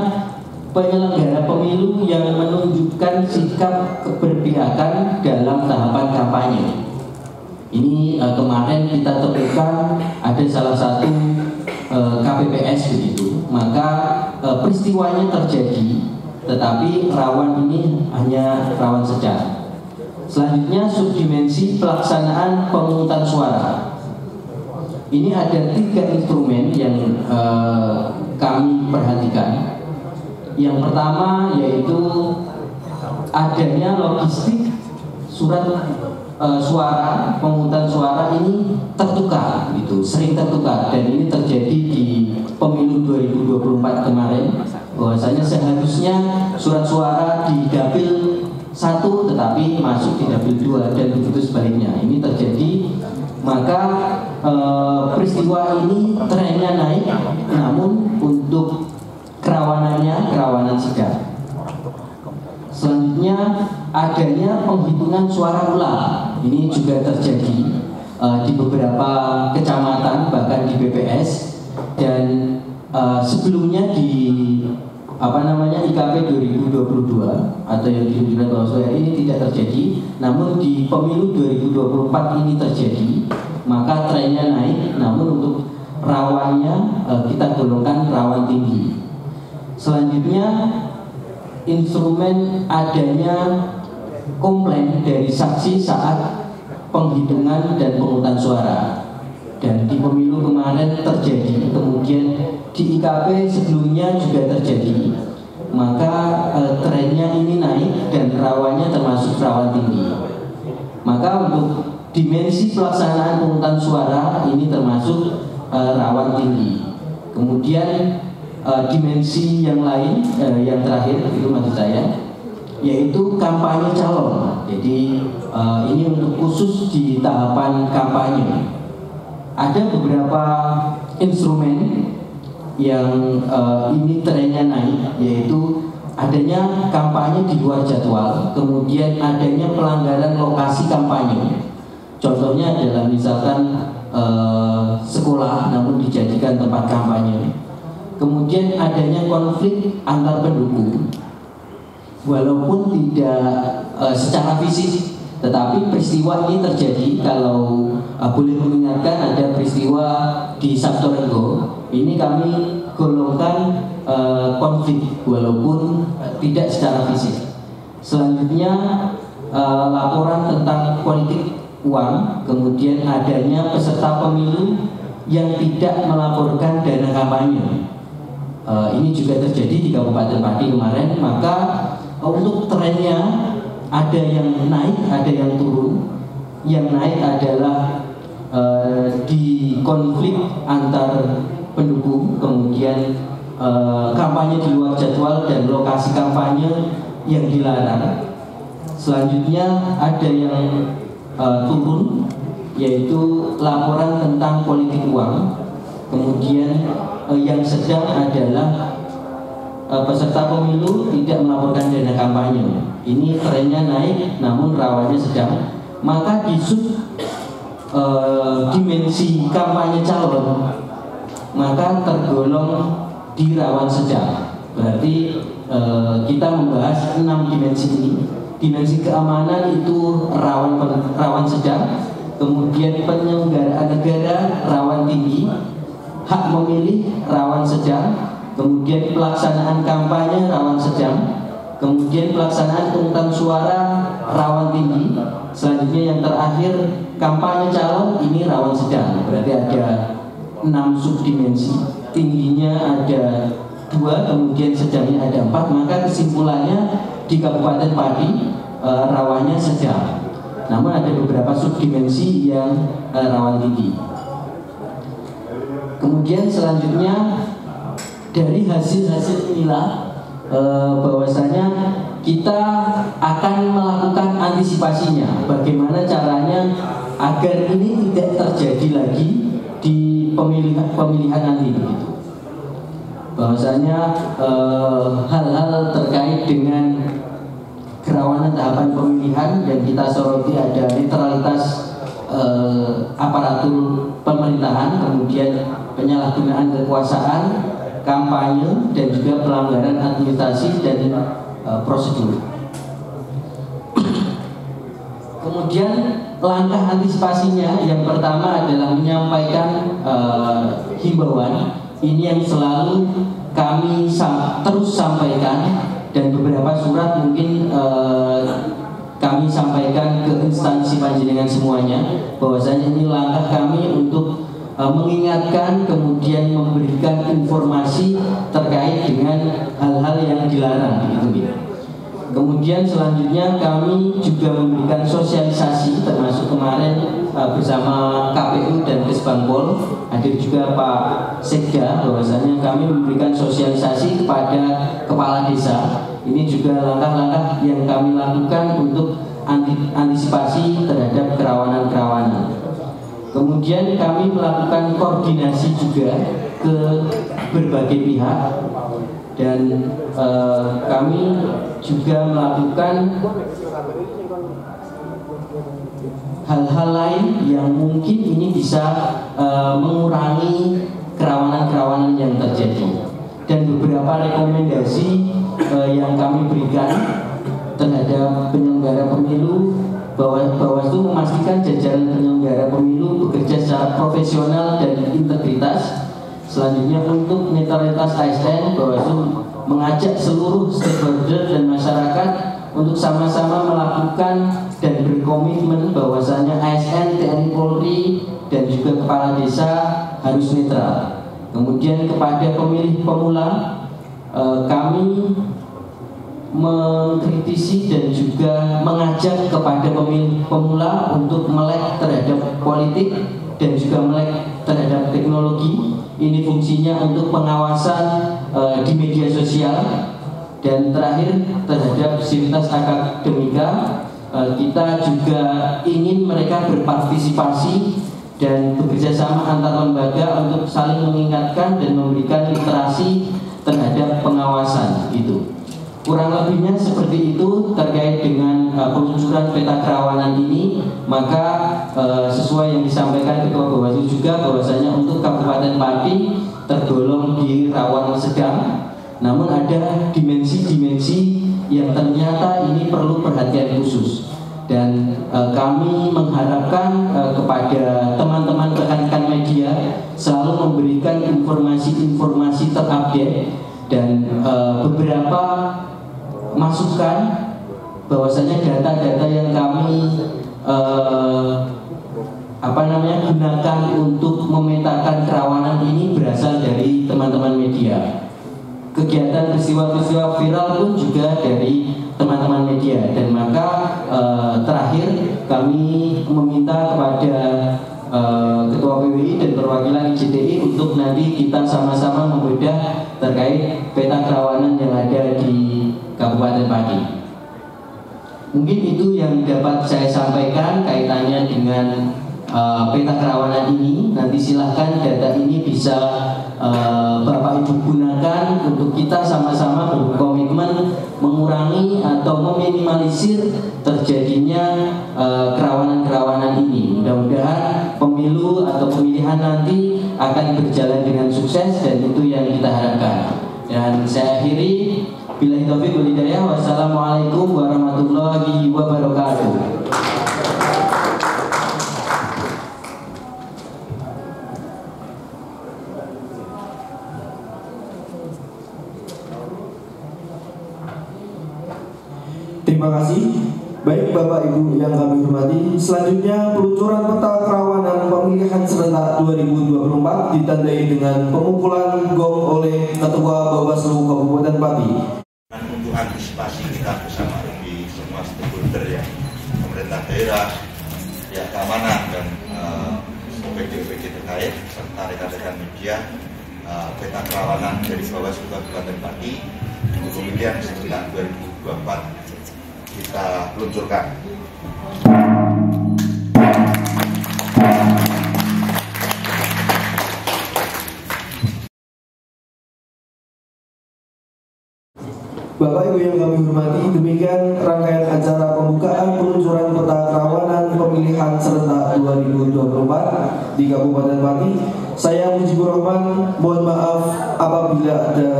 penyelenggara pemilu yang menunjukkan sikap keberpihakan dalam tahapan kampanye. Ini kemarin kita temukan ada salah satu KPPS begitu. Maka peristiwanya terjadi, tetapi rawan ini hanya rawan sedang. Selanjutnya subdimensi pelaksanaan pemungutan suara. Ini ada 3 instrumen yang kami perhatikan. Yang pertama yaitu adanya logistik surat suara, pemungutan suara ini tertukar, gitu, sering tertukar, dan ini terjadi di pemilu 2024 kemarin. Bahwasanya seharusnya surat suara di dapil 1 tetapi masuk di dapil 2 dan begitu sebaliknya. Ini terjadi, maka peristiwa ini trennya naik, namun untuk kerawanannya kerawanan sedang. Selanjutnya adanya penghitungan suara ulang. Ini juga terjadi di beberapa kecamatan, bahkan di BPS, dan sebelumnya di IKP 2022 atau yang ditunjukkan Bawaslu ini tidak terjadi, namun di pemilu 2024 ini terjadi. Maka trennya naik, namun untuk rawannya kita golongkan rawan tinggi. Selanjutnya instrumen adanya komplain dari saksi saat penghitungan dan pemungutan suara, dan di pemilu kemarin terjadi, kemudian di IKP sebelumnya juga terjadi. Maka trennya ini naik dan rawannya termasuk rawan tinggi. Maka untuk dimensi pelaksanaan pemungutan suara ini termasuk rawan tinggi. Kemudian dimensi yang lain, yang terakhir itu maksud saya, yaitu kampanye calon. Jadi ini untuk khusus di tahapan kampanye. Ada beberapa instrumen yang ini trennya naik, yaitu adanya kampanye di luar jadwal, kemudian adanya pelanggaran lokasi kampanye. Contohnya adalah misalkan sekolah namun dijadikan tempat kampanye. Kemudian adanya konflik antar pendukung, walaupun tidak secara fisik, tetapi peristiwa ini terjadi. Kalau boleh mengingatkan, ada peristiwa di Sabtorenggo. Ini kami golongkan konflik walaupun tidak secara fisik. Selanjutnya laporan tentang politik uang, kemudian adanya peserta pemilu yang tidak melaporkan dana kampanye. Ini juga terjadi di Kabupaten Pati kemarin. Maka untuk trennya ada yang naik, ada yang turun. Yang naik adalah di konflik antar pendukung, kemudian kampanye di luar jadwal dan lokasi kampanye yang dilarang. Selanjutnya ada yang turun, yaitu laporan tentang politik uang. Kemudian yang sedang adalah peserta pemilu tidak melaporkan dana kampanye. Ini trennya naik namun rawannya sedang. Maka di sub dimensi kampanye calon, maka tergolong di rawan sedang. Berarti kita membahas 6 dimensi ini. Dimensi keamanan itu rawan sedang, kemudian penyelenggaraan negara rawan tinggi, hak memilih rawan sedang, kemudian pelaksanaan kampanye rawan sedang, kemudian pelaksanaan pemungutan suara rawan tinggi. Selanjutnya yang terakhir kampanye calon, ini rawan sedang. Berarti ada 6 subdimensi. Tingginya ada 2, kemudian sedangnya ada 4. Maka kesimpulannya di Kabupaten Pati rawannya sedang. Namun ada beberapa subdimensi yang rawan tinggi. Kemudian selanjutnya dari hasil-hasil inilah bahwasanya kita akan melakukan antisipasinya. Bagaimana caranya agar ini tidak terjadi lagi di pemilihan nanti gitu. Bahwasanya hal-hal terkait dengan kerawanan tahapan pemilihan yang kita soroti ada netralitas aparatur pemerintahan, kemudian penyalahgunaan kekuasaan, kampanye, dan juga pelanggaran administrasi dan prosedur. Kemudian langkah antisipasinya yang pertama adalah menyampaikan himbauan. Ini yang selalu kami terus sampaikan, dan beberapa surat mungkin kami sampaikan ke instansi panjenengan semuanya, bahwasanya ini langkah kami untuk mengingatkan, kemudian memberikan informasi terkait dengan hal-hal yang dilarang gitu. Kemudian selanjutnya kami juga memberikan sosialisasi, termasuk kemarin bersama KPU dan Kesbangpol, hadir juga Pak Sekda, bahwasanya kami memberikan sosialisasi kepada kepala desa. Ini juga langkah-langkah yang kami lakukan untuk antisipasi terhadap kerawanan-kerawanan. Kemudian kami melakukan koordinasi juga ke berbagai pihak, dan kami juga melakukan hal-hal lain yang mungkin ini bisa mengurangi kerawanan-kerawanan yang terjadi. Dan beberapa rekomendasi yang kami berikan terhadap penyelenggara pemilu, Bawaslu memastikan jajaran penyelenggara pemilu bekerja secara profesional dan integritas. Selanjutnya untuk netralitas ASN, Bawaslu mengajak seluruh stakeholder dan masyarakat untuk sama-sama melakukan dan berkomitmen bahwasanya ASN, TNI Polri, dan juga kepala desa harus netral. Kemudian kepada pemilih pemula, kami mengkritisi dan juga mengajak kepada pemilih pemula untuk melek terhadap politik dan juga melek terhadap teknologi. Ini fungsinya untuk pengawasan di media sosial. Dan terakhir terhadap sivitas akademika, kita juga ingin mereka berpartisipasi dan bekerjasama antar lembaga untuk saling mengingatkan dan memberikan literasi terhadap pengawasan gitu. Kurang lebihnya seperti itu terkait dengan peluncuran peta kerawanan ini. Maka sesuai yang disampaikan Ketua Bawaslu juga bahwasanya untuk Kabupaten Pati tergolong di rawan sedang, namun ada dimensi-dimensi yang ternyata ini perlu perhatian khusus. Dan kami mengharapkan kepada teman-teman rekan-rekan media selalu memberikan informasi-informasi terupdate dan beberapa masukan bahwasanya data-data yang kami gunakan untuk memetakan kerawanan ini berasal dari teman-teman media. Kegiatan peristiwa-peristiwa viral pun juga dari teman-teman media. Dan maka terakhir kami meminta kepada Ketua PWI dan perwakilan IJTI untuk nanti kita sama-sama membedah terkait peta kerawanan yang ada di Kabupaten Pati. Mungkin itu yang dapat saya sampaikan kaitannya dengan peta kerawanan ini. Nanti silahkan data ini bisa Bapak Ibu gunakan untuk kita sama-sama berkomitmen mengurangi atau meminimalisir terjadinya kerawanan-kerawanan ini. Mudah-mudahan pemilu atau pemilihan nanti akan berjalan dengan sukses, dan itu yang kita harapkan. Dan saya akhiri, billahi taufiq wal hidayah. Wassalamualaikum warahmatullahi wabarakatuh. Terima kasih. Baik Bapak Ibu yang kami hormati, selanjutnya peluncuran peta kerawanan pemilihan serentak 2024 ditandai dengan pemukulan gong oleh Ketua Bawaslu Kabupaten Pati. Untuk antisipasi kita bersama di semua stakeholder ya, pemerintah daerah, ya keamanan dan OPD-OPD terkait serta rekan-rekan media, peta kerawanan dari Bawaslu Kabupaten Pati untuk pemilihan serentak 2024 kita luncurkan. Bapak Ibu yang kami hormati, demikian rangkaian acara pembukaan peluncuran peta kerawanan pemilihan serentak 2024 di Kabupaten Pati. Saya Mujibur Rahman, mohon maaf apabila ada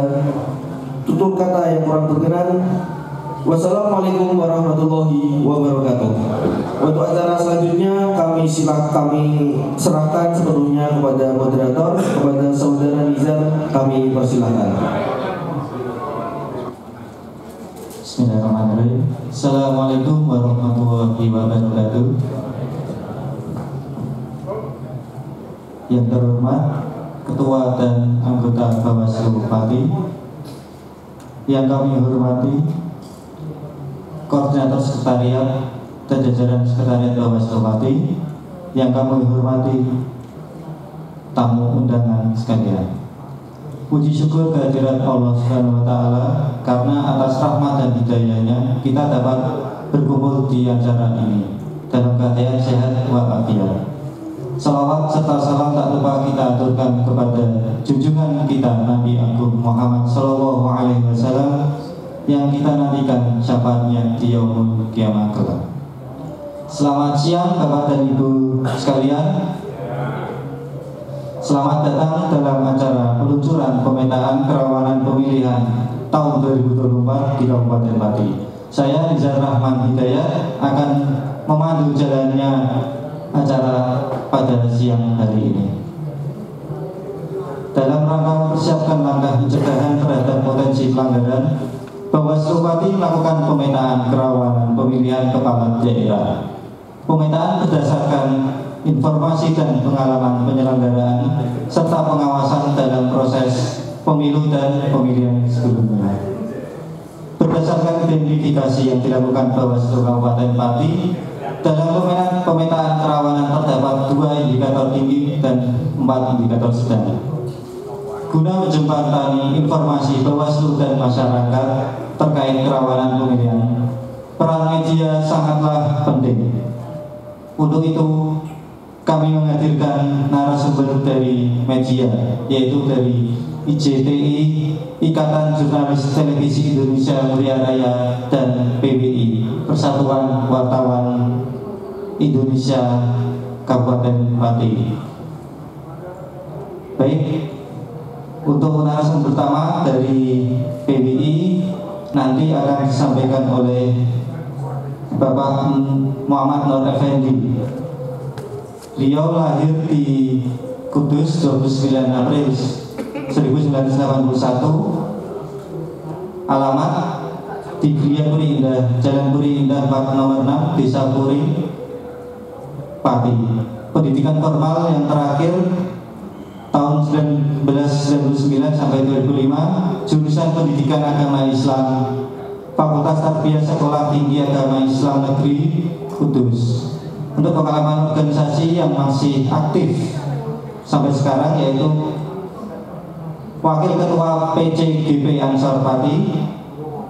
tutur kata yang kurang berkenan. Wassalamualaikum warahmatullahi wabarakatuh. Untuk acara selanjutnya kami serahkan sepenuhnya kepada moderator, kepada Saudara Nizar, kami persilahkan. Bismillahirrahmanirrahim. Assalamualaikum warahmatullahi wabarakatuh. Yang terhormat Ketua dan anggota Bawaslu Pati, yang kami hormati Koordinator Sekretariat dan jajaran Sekretariat Bawaslu Pati, yang kami hormati tamu undangan sekalian. Puji syukur kehadirat Allah Subhanahu wa Ta'ala, karena atas rahmat dan hidayahnya kita dapat berkumpul di acara ini dalam keadaan sehat walafiat. Salawat serta salam tak lupa kita aturkan kepada junjungan kita Nabi Agung Muhammad Sallallahu Alaihi Wasallam, yang kita nantikan syafaatnya di yaumul kiamat kelak. Selamat siang Bapak dan Ibu sekalian. Selamat datang dalam acara peluncuran pemetaan kerawanan pemilihan tahun 2024 di Kabupaten Pati. Saya Rizal Rahman Hidayat akan memandu jalannya acara pada siang hari ini. Dalam rangka mempersiapkan langkah pencegahan terhadap potensi pelanggaran, Bawaslu Pati melakukan pemetaan kerawanan pemilihan kepala daerah. Pemetaan berdasarkan informasi dan pengalaman penyelenggaraan serta pengawasan dalam proses pemilu dan pemilihan sebelumnya. Berdasarkan identifikasi yang dilakukan Bawaslu Kabupaten Pati, dalam pemetaan kerawanan terdapat 2 indikator tinggi dan 4 indikator sedang. Guna menjembatani informasi Bawaslu dan masyarakat terkait kerawanan pemilihan, peran media sangatlah penting. Untuk itu, kami menghadirkan narasumber dari media, yaitu dari IJTI, Ikatan Jurnalis Televisi Indonesia Mulia Raya, dan PWI, Persatuan Wartawan Indonesia Kabupaten Pati. Baik, untuk narasumber pertama dari PWI nanti akan disampaikan oleh Bapak Muhammad Nur Effendi. Beliau lahir di Kudus 29 April 1981. Alamat di Gria Puri Indah, Jalan Puri Indah nomor 6, Desa Puri, Pati. Pendidikan formal yang terakhir tahun 1999 sampai 2005, jurusan Pendidikan Agama Islam, Fakultas Tarbiyah Sekolah Tinggi Agama Islam Negeri Kudus. Untuk pengalaman organisasi yang masih aktif sampai sekarang, yaitu Wakil Ketua PCGP Ansor Pati,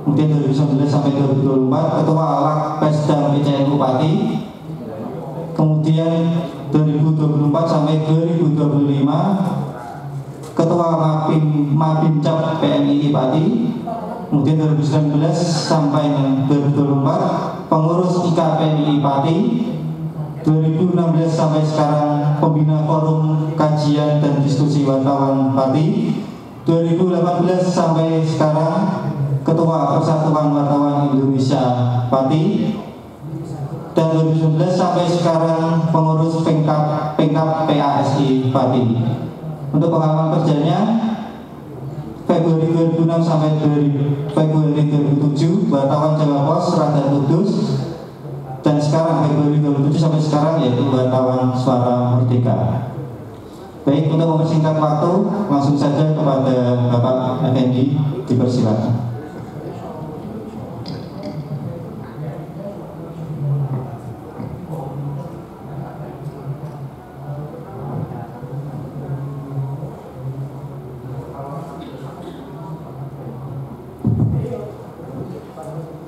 kemudian 2019 sampai 2024 Ketua Alak Pesdam PCNU Pati, kemudian 2024 sampai 2025 Ketua Mapimcap PMII Pati, kemudian 2019 sampai 2024 Pengurus IKPMI Pati, 2016 sampai sekarang Pembina Forum Kajian dan Diskusi Wartawan Pati, 2018 sampai sekarang Ketua Persatuan Wartawan Indonesia Pati, dan 2019 sampai sekarang Pengurus Pengkap PASI Pati. Untuk pengalaman kerjanya, Februari 2006 sampai Februari 2007 wartawan Jawa Pos Radar Kudus, dan sekarang Februari 2007 sampai sekarang yaitu wartawan Suara Merdeka. Baik, untuk mempersingkat waktu, langsung saja kepada Bapak Effendi, dipersilakan.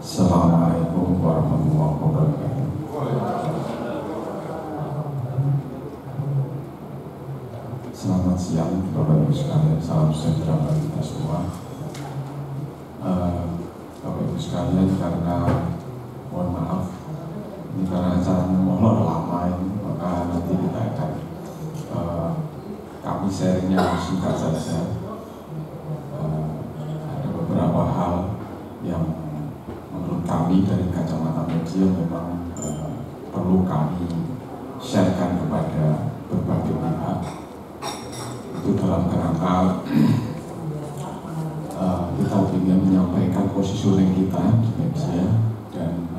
Assalamualaikum warahmatullahi wabarakatuh. Selamat siang Bapak Ibu sekalian, salam sejahtera bagi kita semua. Bapak Ibu sekalian, karena mohon maaf ini karena acaranya molor lama ini, maka nanti kita akan kami sharingnya singkat saja. Ada beberapa hal yang menurut kami dari kacamata media memang perlu kami sharekan kepada berbagai pihak. Itu dalam kerangka kita ingin menyampaikan positioning kita di media dan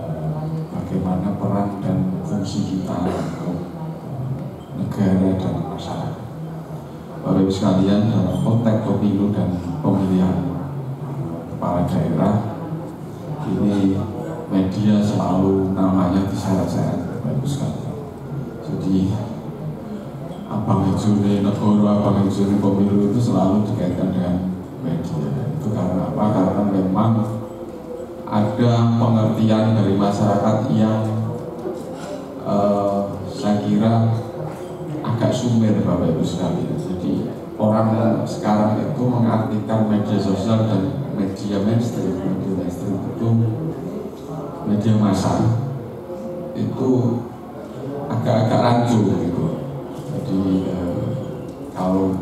bagaimana peran dan fungsi kita untuk negara dan masyarakat. Bapak Ibu sekalian, dalam konteks pemilu dan pemilihan kepala daerah ini media selalu namanya diseret-seret, Bapak Ibu sekalian. Jadi abang hijau negara, abang hijau pemilu itu selalu dikaitkan dengan media. Itu karena apa? Karena memang ada pengertian dari masyarakat yang saya kira agak sumir, Bapak Ibu sekalian. Jadi orang sekarang itu mengartikan media sosial dan media mainstream itu media massa itu agak-agak rancu gitu. Jadi kalau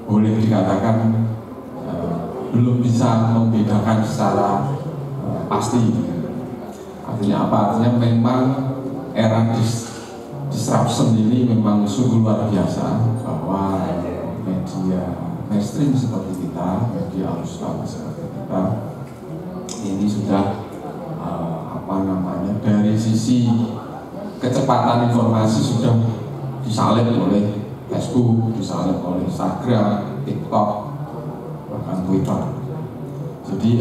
boleh dikatakan belum bisa membedakan secara pasti. Artinya apa? Artinya memang era disruption ini memang sungguh luar biasa, bahwa media mainstream seperti kita, media arus utama seperti kita ini sudah dari sisi kecepatan informasi sudah disalib oleh Facebook, disalib oleh Instagram, TikTok, bahkan Twitter. Jadi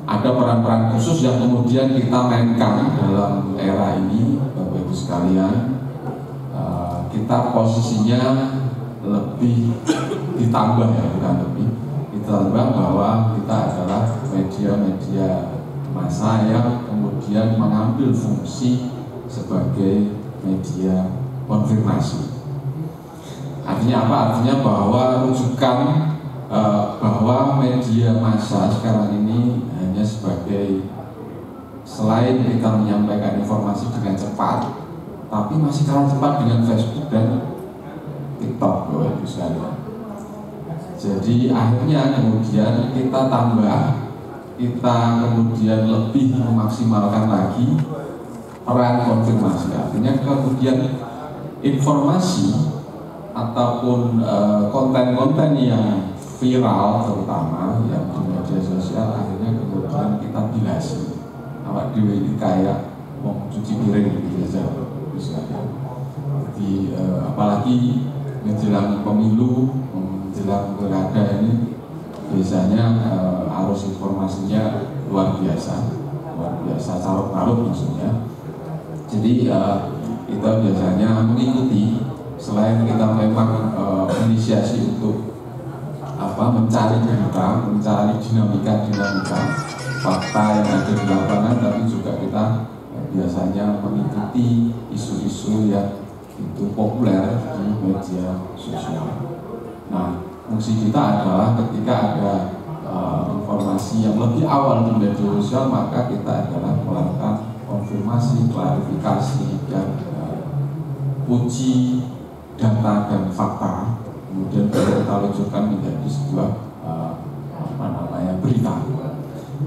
ada peran-peran khusus yang kemudian kita mainkan dalam era ini, Bapak Ibu sekalian. Kita posisinya lebih ditambah, ya bukan lebih, ditambah bahwa kita adalah media-media massa yang kemudian mengambil fungsi sebagai media konfirmasi. Artinya apa? Artinya bahwa rujukan bahwa media massa sekarang ini hanya sebagai, selain kita menyampaikan informasi dengan cepat, tapi masih kalah cepat dengan Facebook dan TikTok, Bapak Ibu sekalian. Jadi akhirnya kemudian kita kemudian lebih memaksimalkan lagi peran konfirmasi. Artinya kemudian informasi ataupun konten-konten yang viral, terutama yang di media sosial, akhirnya kemudian kita bilasi. Awak dewe ini kayak mau cuci piring gitu saja, jadi apalagi menjelang pemilu, menjelang pilkada ini biasanya arus informasinya luar biasa carut-marut maksudnya. Jadi kita biasanya mengikuti, selain kita memang inisiasi untuk mencari berita, mencari dinamika fakta yang ada di lapangan, tapi juga kita biasanya mengikuti isu-isu yang itu populer di media sosial. Nah, fungsi kita adalah ketika ada informasi yang lebih awal di media sosial, maka kita adalah melakukan konfirmasi, klarifikasi, dan uji data dan fakta, kemudian kita luncurkan menjadi sebuah berita.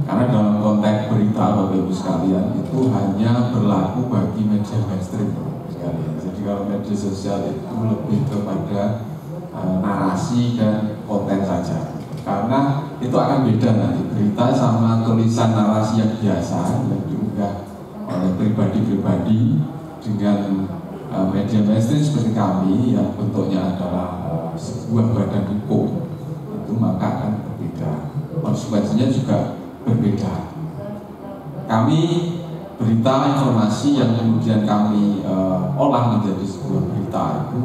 Karena dalam konteks berita, Bapak Ibu sekalian, itu hanya berlaku bagi media mainstream. Jadi kalau media sosial itu lebih kepada narasi dan konten saja. Karena itu akan beda nanti berita sama tulisan narasi yang biasa yang diunggah oleh pribadi-pribadi dengan media mainstream seperti kami yang bentuknya adalah sebuah badan hukum, itu maka akan berbeda, konsekuensinya juga berbeda. Kami berita informasi yang kemudian kami olah menjadi sebuah berita itu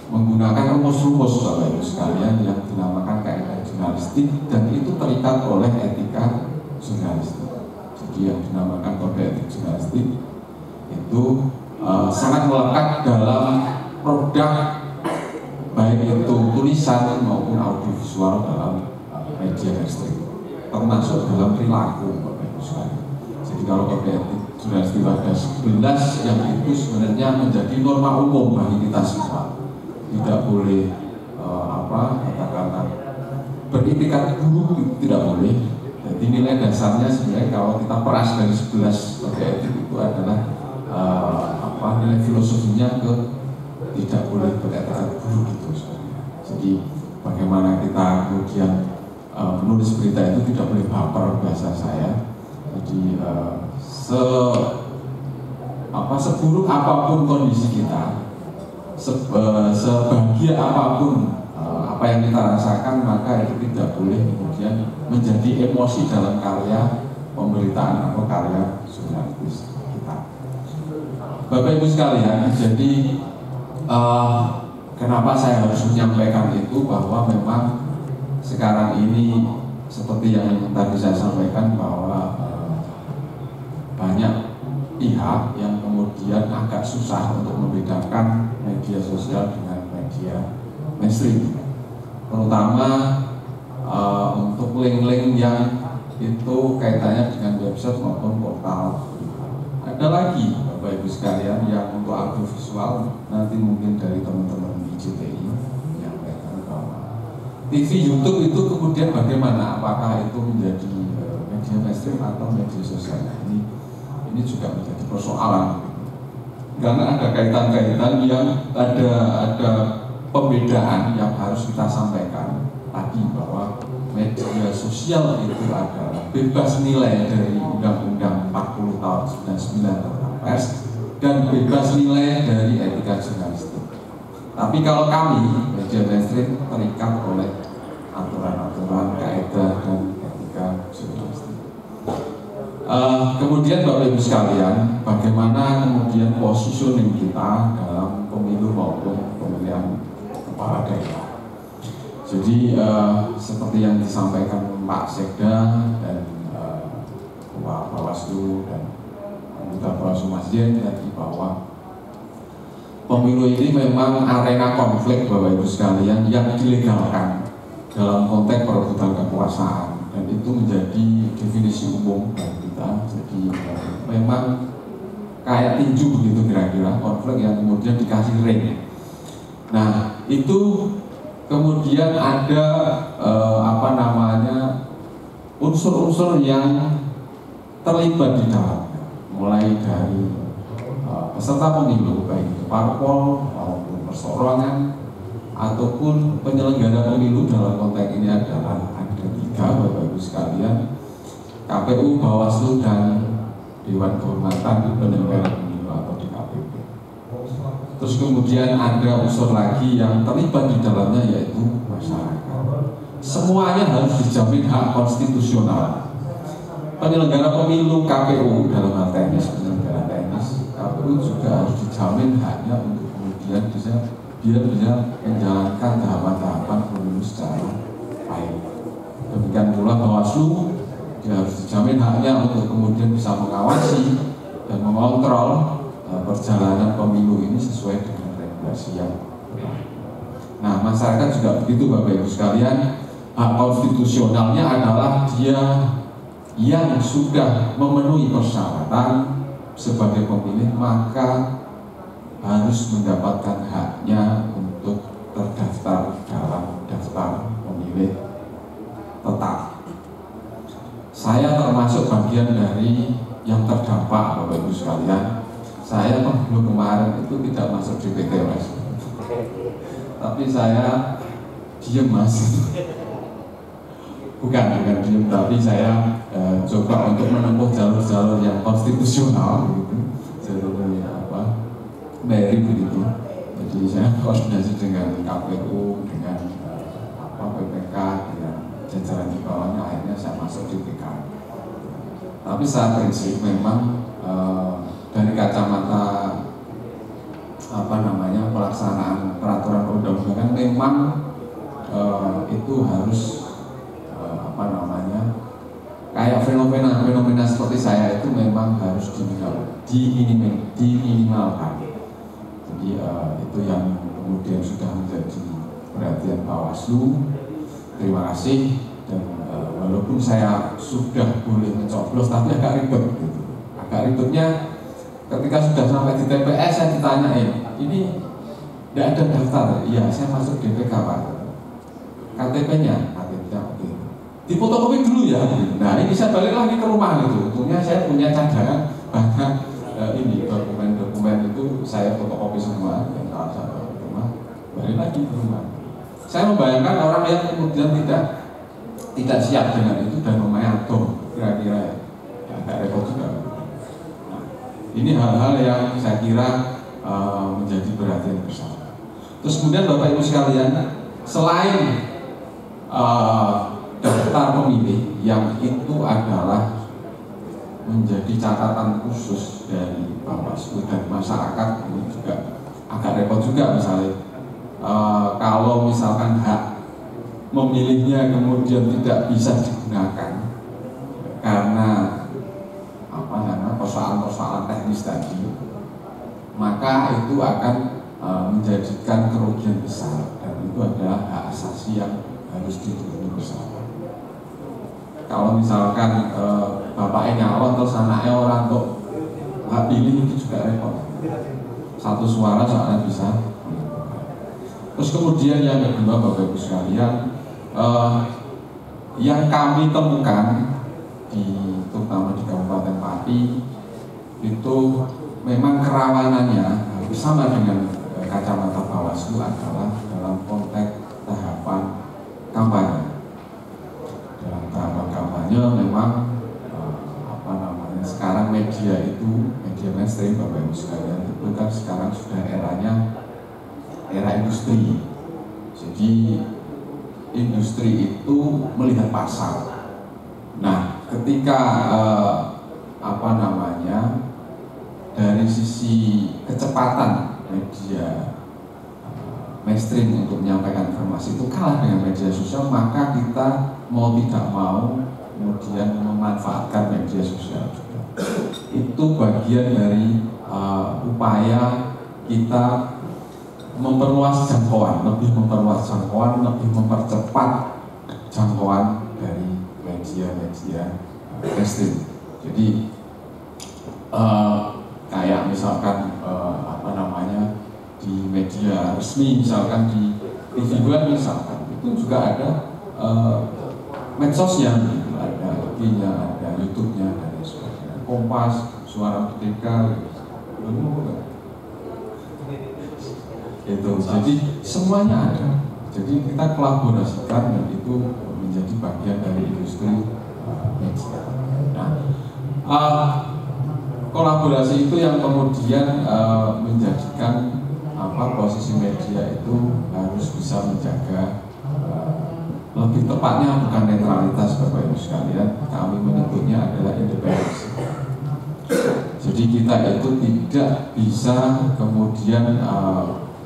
menggunakan rumus-rumus Bapak Ibu sekalian yang dinamakan kaidah jurnalistik, dan itu terikat oleh etika jurnalistik. Jadi yang dinamakan kode etik jurnalistik itu sangat melekat dalam produk, baik itu tulisan maupun audiovisual dalam media mainstream, termasuk dalam perilaku Bapak Ibu sekalian. Jadi kalau kode etik jurnalistik ada 11 yang itu sebenarnya menjadi norma umum bagi kita semua. Tidak boleh kata-kata beritikat buruk, itu tidak boleh. Jadi nilai dasarnya sebenarnya kalau kita peras dari 11 kode etik itu adalah nilai filosofinya ke tidak boleh beretikat buruk itu sebenarnya. Jadi bagaimana kita kemudian menulis berita itu tidak boleh baper, bahasa saya. Jadi seburuk apapun kondisi kita, sebahagia apapun apa yang kita rasakan, maka itu tidak boleh kemudian menjadi emosi dalam karya pemberitaan atau karya jurnalistik kita. Bapak Ibu sekalian, jadi kenapa saya harus menyampaikan itu, bahwa memang sekarang ini seperti yang tadi saya sampaikan, bahwa banyak pihak yang kemudian agak susah untuk membedakan media sosial dengan media mainstream, terutama untuk link-link yang itu kaitannya dengan website maupun portal. Ada lagi Bapak Ibu sekalian yang untuk audiovisual, nanti mungkin dari teman-teman IJTI menyampaikan bahwa TV YouTube itu kemudian bagaimana, apakah itu menjadi media mainstream atau media sosial. Nah, ini juga menjadi persoalan, karena ada kaitan-kaitan yang ada pembedaan yang harus kita sampaikan tadi, bahwa media sosial itu adalah bebas nilai dari Undang-Undang 40 tahun 99 tentang pers, dan bebas nilai dari etika jurnalistik. Tapi kalau kami media mainstream terikat oleh aturan-aturan, kaidah dan etika jurnalistik. Kemudian Bapak Ibu sekalian, bagaimana kemudian positioning kita dalam pemilu maupun pemilihan kepala daerah. Jadi seperti yang disampaikan Pak Sekda dan Pak Bawaslu dan anggota Bawaslu Masjid tadi, bahwa pemilu ini memang arena konflik Bapak Ibu sekalian yang dilegalkan dalam konteks perebutan kekuasaan, dan itu menjadi definisi umum bagi kita. Jadi memang kayak tinju begitu kira-kira, konflik yang kemudian dikasih ring. Nah itu kemudian ada unsur-unsur yang terlibat di dalamnya, mulai dari peserta pemilu, baik itu parpol maupun perseorangan ataupun penyelenggara pemilu. Dalam konteks ini adalah ada 3 Bapak Ibu sekalian, KPU, Bawaslu, dan Dewan Kehormatan Penyelenggara Pemilu atau DKPP. Terus kemudian ada unsur lagi yang terlibat di dalamnya, yaitu masyarakat. Semuanya harus dijamin hak konstitusional. Penyelenggara pemilu KPU dalam hal teknis, penyelenggara teknis KPU juga harus dijamin haknya untuk kemudian biar bisa menjalankan tahapan-tahapan pemilu secara baik. Demikian pula Bawaslu, dia harus dijamin haknya untuk kemudian bisa mengawasi dan mengontrol perjalanan pemilu ini sesuai dengan regulasi yang berlaku. Nah, masyarakat juga begitu Bapak Ibu sekalian. Hak konstitusionalnya adalah dia yang sudah memenuhi persyaratan sebagai pemilih, maka harus mendapatkan haknya untuk terdaftar dalam daftar pemilih tetap. Saya termasuk bagian dari yang terdampak Bapak Ibu sekalian. Saya pemilu kemarin itu tidak masuk DPTPS, tapi saya diem Mas. Bukan diem, tapi saya coba untuk menempuh jalur-jalur yang konstitusional gitu, jalurnya merit begitu. Jadi saya koordinasi dengan KPU, dengan PPK, dengan jajaran di bawahnya, akhirnya saya masuk di PK. Tapi secara prinsip memang dari kacamata pelaksanaan peraturan perundang-undangan memang itu harus kayak fenomena seperti saya itu memang harus diminimalkan. Jadi itu yang kemudian sudah menjadi perhatian Bawaslu. Terima kasih. Dan walaupun saya sudah boleh mencoblos, tapi agak ribet gitu. Agak ribetnya ketika sudah sampai di TPS saya ditanyain, ini tidak ada daftar. Iya, saya masuk DPK Pak. KTP-nya oke. Difotokopi dulu ya. Nah ini saya balik lagi ke rumah gitu. Untungnya saya punya cadangan banyak ini dokumen-dokumen itu saya fotokopi semua dan kalau saya balik ke rumah, balik lagi ke rumah. Saya membayangkan orang yang kemudian tidak siap dengan itu dan memayatom kira-kira ya, agak repot juga. Nah, ini hal-hal yang saya kira menjadi perhatian bersama. Terus kemudian Bapak Ibu sekalian, selain daftar pemilih yang itu adalah menjadi catatan khusus dari Bawaslu dan masyarakat, ini juga agak repot juga. Misalnya kalau misalkan hak memilihnya kemudian tidak bisa digunakan karena persoalan-persoalan teknis tadi, maka itu akan menjadikan kerugian besar, dan itu adalah hak asasi yang harus dilindungi bersama. Kalau misalkan bapaknya nyalon terus anaknya orang kok hak pilih, itu juga repot. Satu suara soalnya bisa. Terus kemudian yang kedua Bapak Ibu sekalian, yang kami temukan terutama di Kabupaten Pati itu memang kerawanannya bersama dengan kacamata Bawaslu adalah dalam konteks tahapan kampanye. Dalam tahapan kampanye memang sekarang media mainstream Bapak Ibu sekalian itu kan sekarang sudah era industri. Jadi industri itu melihat pasar. Nah, ketika dari sisi kecepatan media mainstream untuk menyampaikan informasi itu kalah dengan media sosial, maka kita mau tidak mau kemudian memanfaatkan media sosial juga. Itu bagian dari upaya kita memperluas jangkauan, lebih mempercepat jangkauan dari media-media mainstream. Jadi kayak misalkan di media resmi, misalkan di TV misalkan, itu juga ada medsosnya, gitu. Ada IG-nya, ada YouTube-nya, dan sebagainya. Kompas, Suara Merdeka, itu. Jadi semuanya ada. Jadi kita kolaborasikan dan itu menjadi bagian dari industri media. Nah, kolaborasi itu yang kemudian menjadikan posisi media itu harus bisa menjaga, lebih tepatnya bukan netralitas Bapak Ibu sekalian, kami menyebutnya adalah independensi. Jadi kita itu tidak bisa kemudian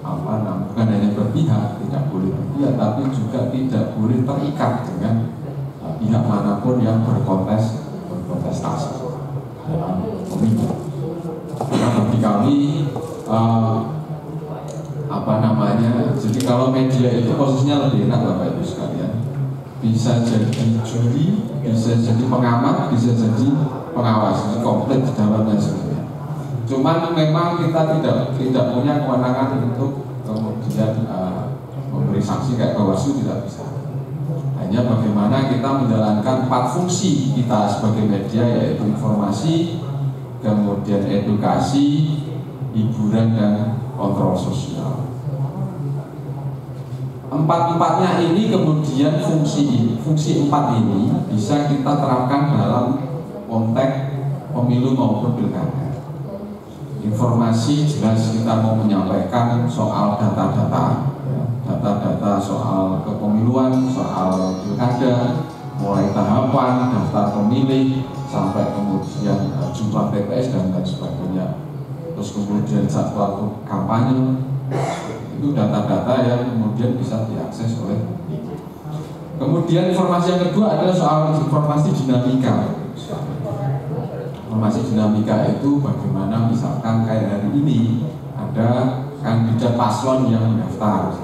bukan hanya berpihak, tidak boleh berpihak, tapi juga tidak boleh terikat dengan pihak manapun yang berkontestasi dalam pemilu. Karena bagi kami jadi kalau media itu posisinya lebih enak Bapak Ibu sekalian, bisa jadi juri, bisa jadi pengamat, bisa jadi pengawas, ini komplit di dalamnya sebenarnya. Cuman memang kita tidak punya kewenangan untuk kemudian memberi sanksi kayak Bawaslu, tidak bisa. Hanya bagaimana kita menjalankan 4 fungsi kita sebagai media, yaitu informasi, kemudian edukasi, hiburan, dan kontrol sosial. Empat-empatnya ini kemudian fungsi 4 ini bisa kita terapkan dalam konteks pemilu maupun pilkada. Informasi jelas kita mau menyampaikan soal data-data soal kepemiluan, soal pilkada, mulai tahapan daftar pemilih sampai kemudian jumlah TPS dan lain sebagainya. Terus kemudian jadwal kampanye, itu data-data yang kemudian bisa diakses oleh publik. Kemudian informasi yang kedua adalah soal informasi dinamika. Informasi dinamika itu bagaimana misalkan kayak hari ini ada kandidat paslon yang mendaftar,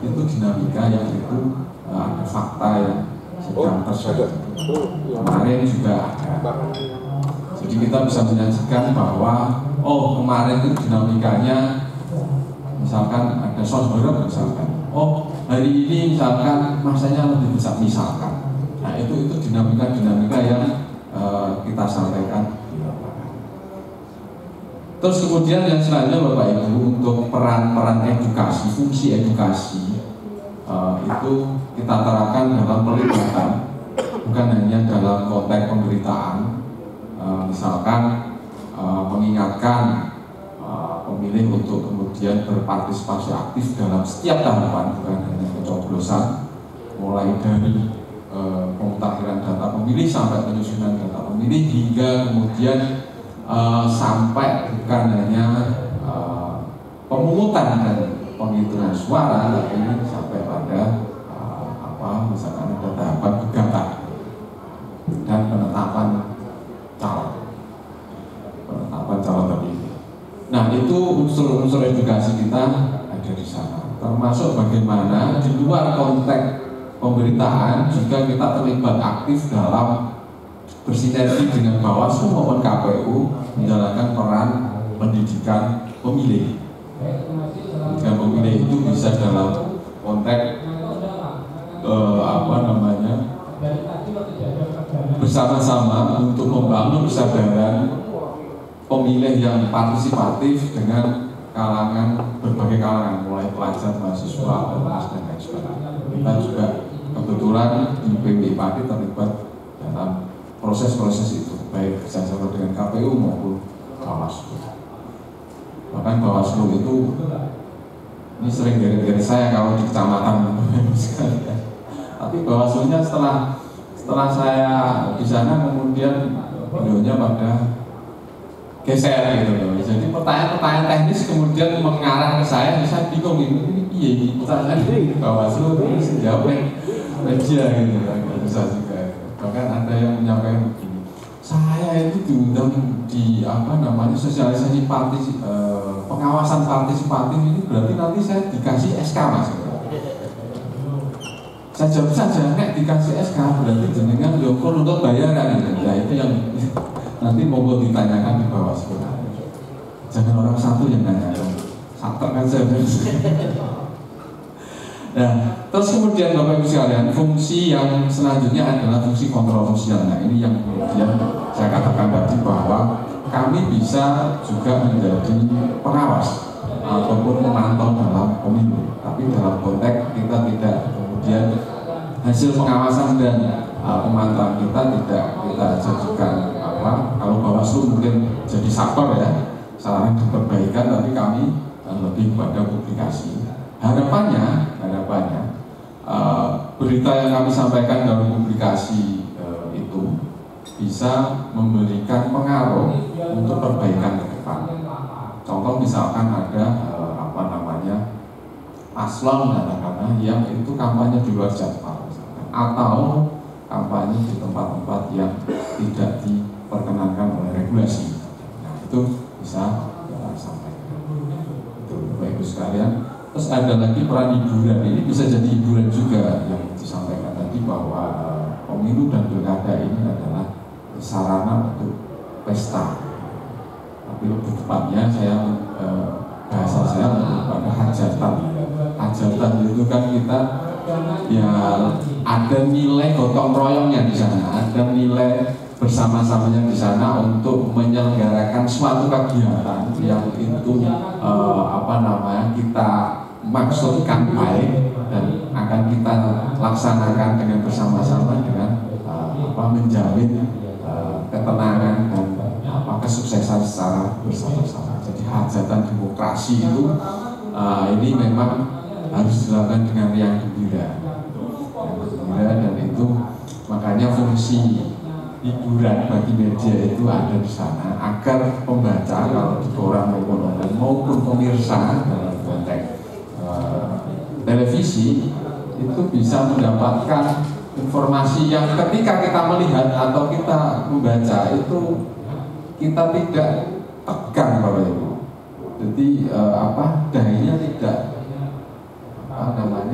itu dinamika yang itu ada fakta yang sedang terjadi. Kemarin juga ada. Jadi kita bisa menyaksikan bahwa kemarin itu dinamikanya misalkan ada sosborok misalkan, hari ini misalkan masanya lebih besar misalkan. Nah itu dinamika yang kita sampaikan. Terus kemudian yang selanjutnya Bapak Ibu, untuk peran edukasi, fungsi edukasi itu kita terapkan dalam pelibatan, bukan hanya dalam konteks pemberitaan, misalkan mengingatkan pemilih untuk kemudian berpartisipasi aktif dalam setiap tahapan, bukan hanya pencoblosan, mulai dari pemutakhiran data pemilih sampai penyusunan data pemilih, hingga kemudian sampai bukan hanya pemungutan dan penghitungan suara, tapi sampai pada misalkan ada tahapan gugatan dan penetapan calon terpilih. Nah itu unsur-unsur edukasi kita ada di sana, termasuk bagaimana di luar konteks pemberitaan juga kita terlibat aktif dalam bersinergi dengan Bawaslu maupun KPU menjalankan peran pendidikan pemilih. Pendidikan pemilih itu bisa dalam konteks bersama-sama untuk membangun kesadaran pemilih yang partisipatif dengan berbagai kalangan, mulai pelajar, mahasiswa, ormas, dan lain sebagainya. Kita juga kebetulan di PMI terlibat dalam proses-proses itu, baik bersama dengan KPU maupun Bawaslu. Bahkan Bawaslu itu ini sering gara-gara saya kalau di kecamatan tapi Bawaslunya setelah saya di sana kemudian videonya pada geser gitu loh. Jadi pertanyaan-pertanyaan teknis kemudian mengarah ke saya bingung ini piye pertanyaan ini Bawaslu terus jawabnya media gitu, nggak bisa juga. Bahkan ada yang menyampaikan begini, saya itu diundang di sosialisasi pengawasan partisipatif ini, berarti nanti saya dikasih SK Mas. Saya jawab saja, nek dikasih SK berarti jenengan yokor untuk bayaran gitu. Ya itu yang nanti monggo ditanyakan di bawah sekolah. Jangan orang satu yang nanyakan, satu aja. Nah, terus kemudian Bapak Ibu sekalian, fungsi yang selanjutnya adalah fungsi kontrol sosial. Nah, ini yang kemudian saya katakan tadi bahwa kami bisa juga menjadi pengawas ataupun memantau dalam pemilu. Tapi dalam konteks kita tidak kemudian hasil pengawasan dan pemantauan kita tidak kita jadikan kalau Bawaslu mungkin jadi saper ya, saran diperbaikan, tapi kami lebih pada publikasi. Harapannya berita yang kami sampaikan dalam publikasi itu bisa memberikan pengaruh untuk perbaikan ke depan. Contoh misalkan ada paslon katakanlah yang itu kampanye di luar jadwal, atau kampanye di tempat-tempat yang tidak diperkenankan oleh regulasi. Nah, itu bisa kita sampaikan. Itu Bapak Ibu sekalian. Terus ada lagi peran hiburan, ini bisa jadi hiburan juga yang disampaikan tadi bahwa pemilu dan pilkada ini adalah sarana untuk pesta. Tapi lebih tepatnya bahasa saya lebih pada hajatan. Hajatan itu kan kita ya ada nilai gotong royongnya di sana, ada nilai bersama-samanya di sana untuk menyelenggarakan suatu kegiatan yang itu kita maksudkan baik dan akan kita laksanakan dengan bersama-sama dengan menjamin ketenangan dan kesuksesan secara bersama-sama. Jadi hajatan demokrasi itu ini memang harus dilakukan dengan riang gembira, dan itu makanya fungsi hiburan bagi media itu ada di sana agar pembaca kalau di koran maupun pemirsa dalam konteks televisi itu bisa mendapatkan informasi yang ketika kita melihat atau kita membaca itu kita tidak tegang Bapak Ibu. Jadi dahinya tidak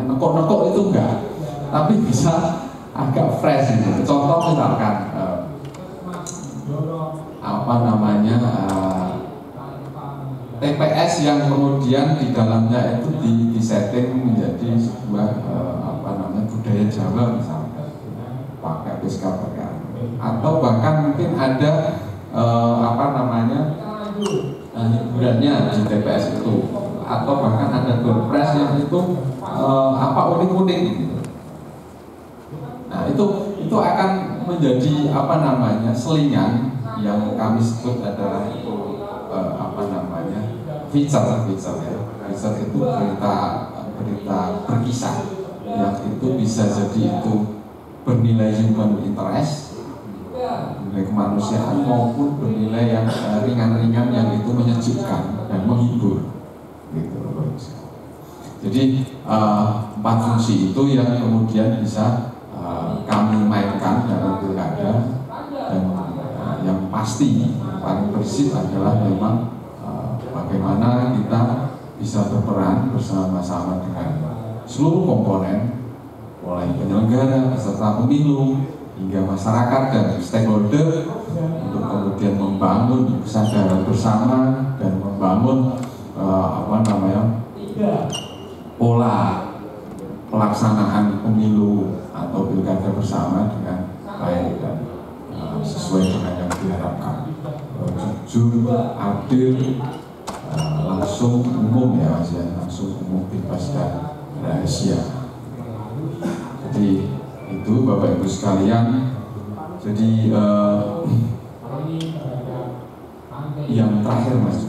nekok-nekok itu enggak, tapi bisa agak fresh gitu. Contoh misalkan TPS yang kemudian di dalamnya itu disetting menjadi sebuah budaya Jawa misalnya, pakai PSK-PK, atau bahkan mungkin ada hiburannya di TPS itu, atau bahkan ada doorpress yang itu unik-unik gitu. Nah itu akan menjadi selingan yang kami sebut adalah feature ya. Feature itu berita berkisah yang itu bisa jadi itu bernilai human interest, nilai kemanusiaan, maupun bernilai yang ringan-ringan yang itu menyejukkan dan menghibur gitu. Jadi 4 fungsi itu yang kemudian bisa kami mainkan dalam pilkada, dan yang pasti yang paling bersih adalah memang bagaimana kita bisa berperan bersama-sama dengan seluruh komponen, mulai penyelenggara, peserta pemilu, hingga masyarakat dan stakeholder, untuk kemudian membangun kesadaran bersama dan membangun pola pelaksanaan pemilu atau pilkada bersama dengan baik dan sesuai dengan yang diharapkan, jujur, adil, langsung umum ya Mas ya, langsung umum, bebas dan rahasia. Jadi itu Bapak Ibu sekalian. Jadi yang terakhir Mas,